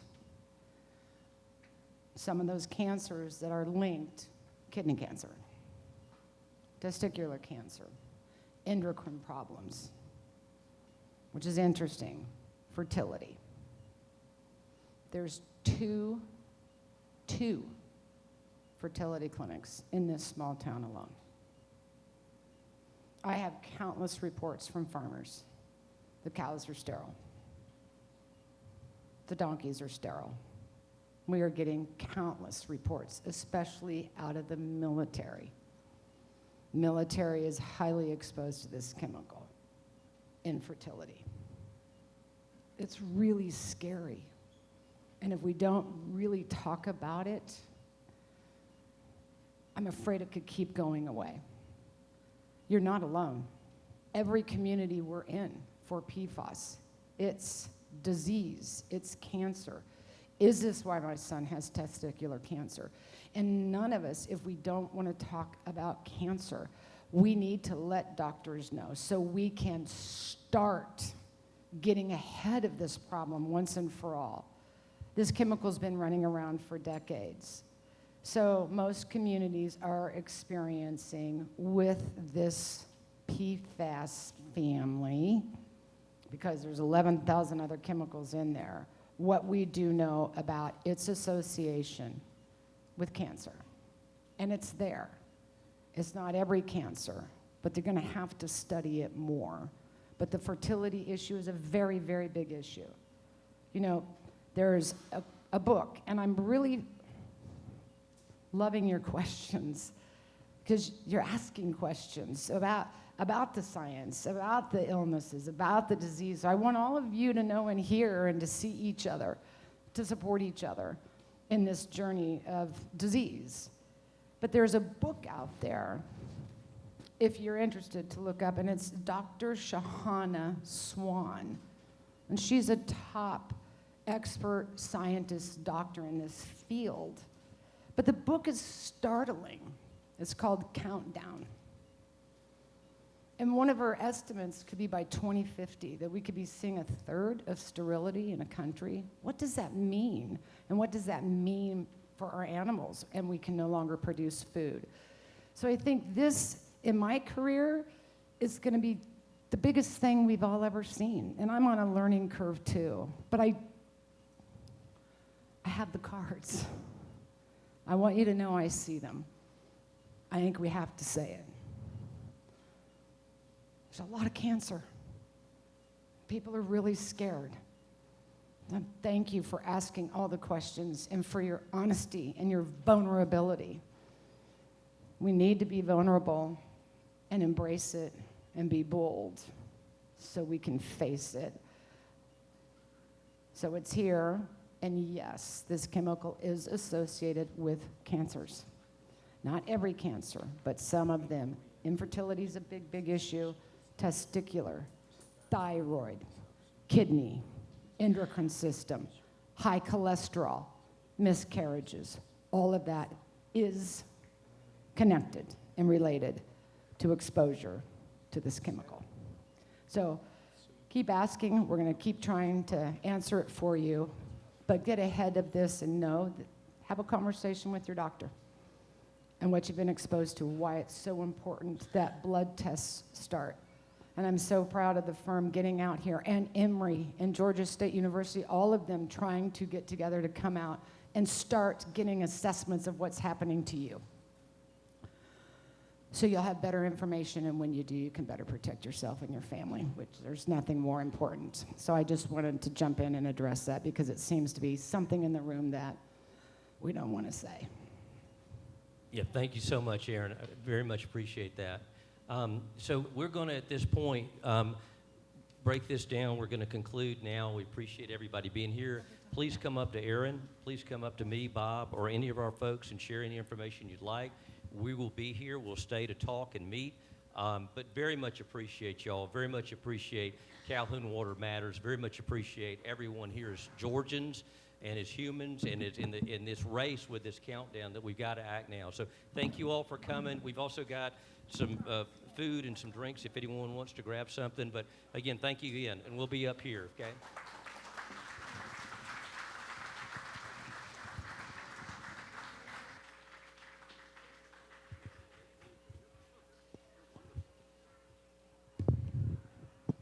Some of those cancers that are linked, kidney cancer, testicular cancer, endocrine problems, which is interesting, fertility. There's two fertility clinics in this small town alone. I have countless reports from farmers. The cows are sterile. The donkeys are sterile. We are getting countless reports, especially out of the military. Military is highly exposed to this chemical, infertility. It's really scary. And if we don't really talk about it, I'm afraid it could keep going away. You're not alone. Every community we're in for PFAS, it's disease, it's cancer. Is this why my son has testicular cancer? And none of us, if we don't want to talk about cancer, we need to let doctors know so we can start getting ahead of this problem once and for all. This chemical's been running around for decades. So most communities are experiencing with this PFAS family, because there's 11,000 other chemicals in there, what we do know about its association with cancer. And it's there. It's not every cancer, but they're going to have to study it more. But the fertility issue is a very, very big issue. You know, there's a book, and I'm really loving your questions because you're asking questions about the science, about the illnesses, about the disease. I want all of you to know and hear and to see each other, to support each other in this journey of disease. But there's a book out there, if you're interested, to look up, and it's Dr. Shahana Swan. And she's a top expert scientist doctor in this field. But the book is startling. It's called Countdown. And one of her estimates could be by 2050 that we could be seeing a third of sterility in a country. What does that mean? And what does that mean for our animals? And we can no longer produce food. So I think this, in my career, is going to be the biggest thing we've all ever seen. And I'm on a learning curve too. But I have the cards. I want you to know I see them. I think we have to say it. There's a lot of cancer. People are really scared. And thank you for asking all the questions and for your honesty and your vulnerability. We need to be vulnerable and embrace it and be bold so we can face it. So it's here, and yes, this chemical is associated with cancers. Not every cancer, but some of them. Infertility is a big, big issue. Testicular, thyroid, kidney, endocrine system, high cholesterol, miscarriages. All of that is connected and related to exposure to this chemical. So keep asking. We're going to keep trying to answer it for you. But get ahead of this and know that, have a conversation with your doctor and what you've been exposed to, why it's so important that blood tests start. And I'm so proud of the firm getting out here, and Emory and Georgia State University, all of them trying to get together to come out and start getting assessments of what's happening to you. So you'll have better information, and when you do, you can better protect yourself and your family, which there's nothing more important. So I just wanted to jump in and address that because it seems to be something in the room that we don't want to say. Yeah, thank you so much, Aaron. I very much appreciate that. So we're going to, at this point, break this down. We're going to conclude now. We appreciate everybody being here. Please come up to Aaron. Please come up to me, Bob, or any of our folks and share any information you'd like. We will be here. We'll stay to talk and meet. But very much appreciate y'all. Very much appreciate Calhoun Water Matters. Very much appreciate everyone here as Georgians and as humans and as in this race with this countdown that we've got to act now. So thank you all for coming. We've also got some food and some drinks if anyone wants to grab something. But again, thank you again. And we'll be up here, okay?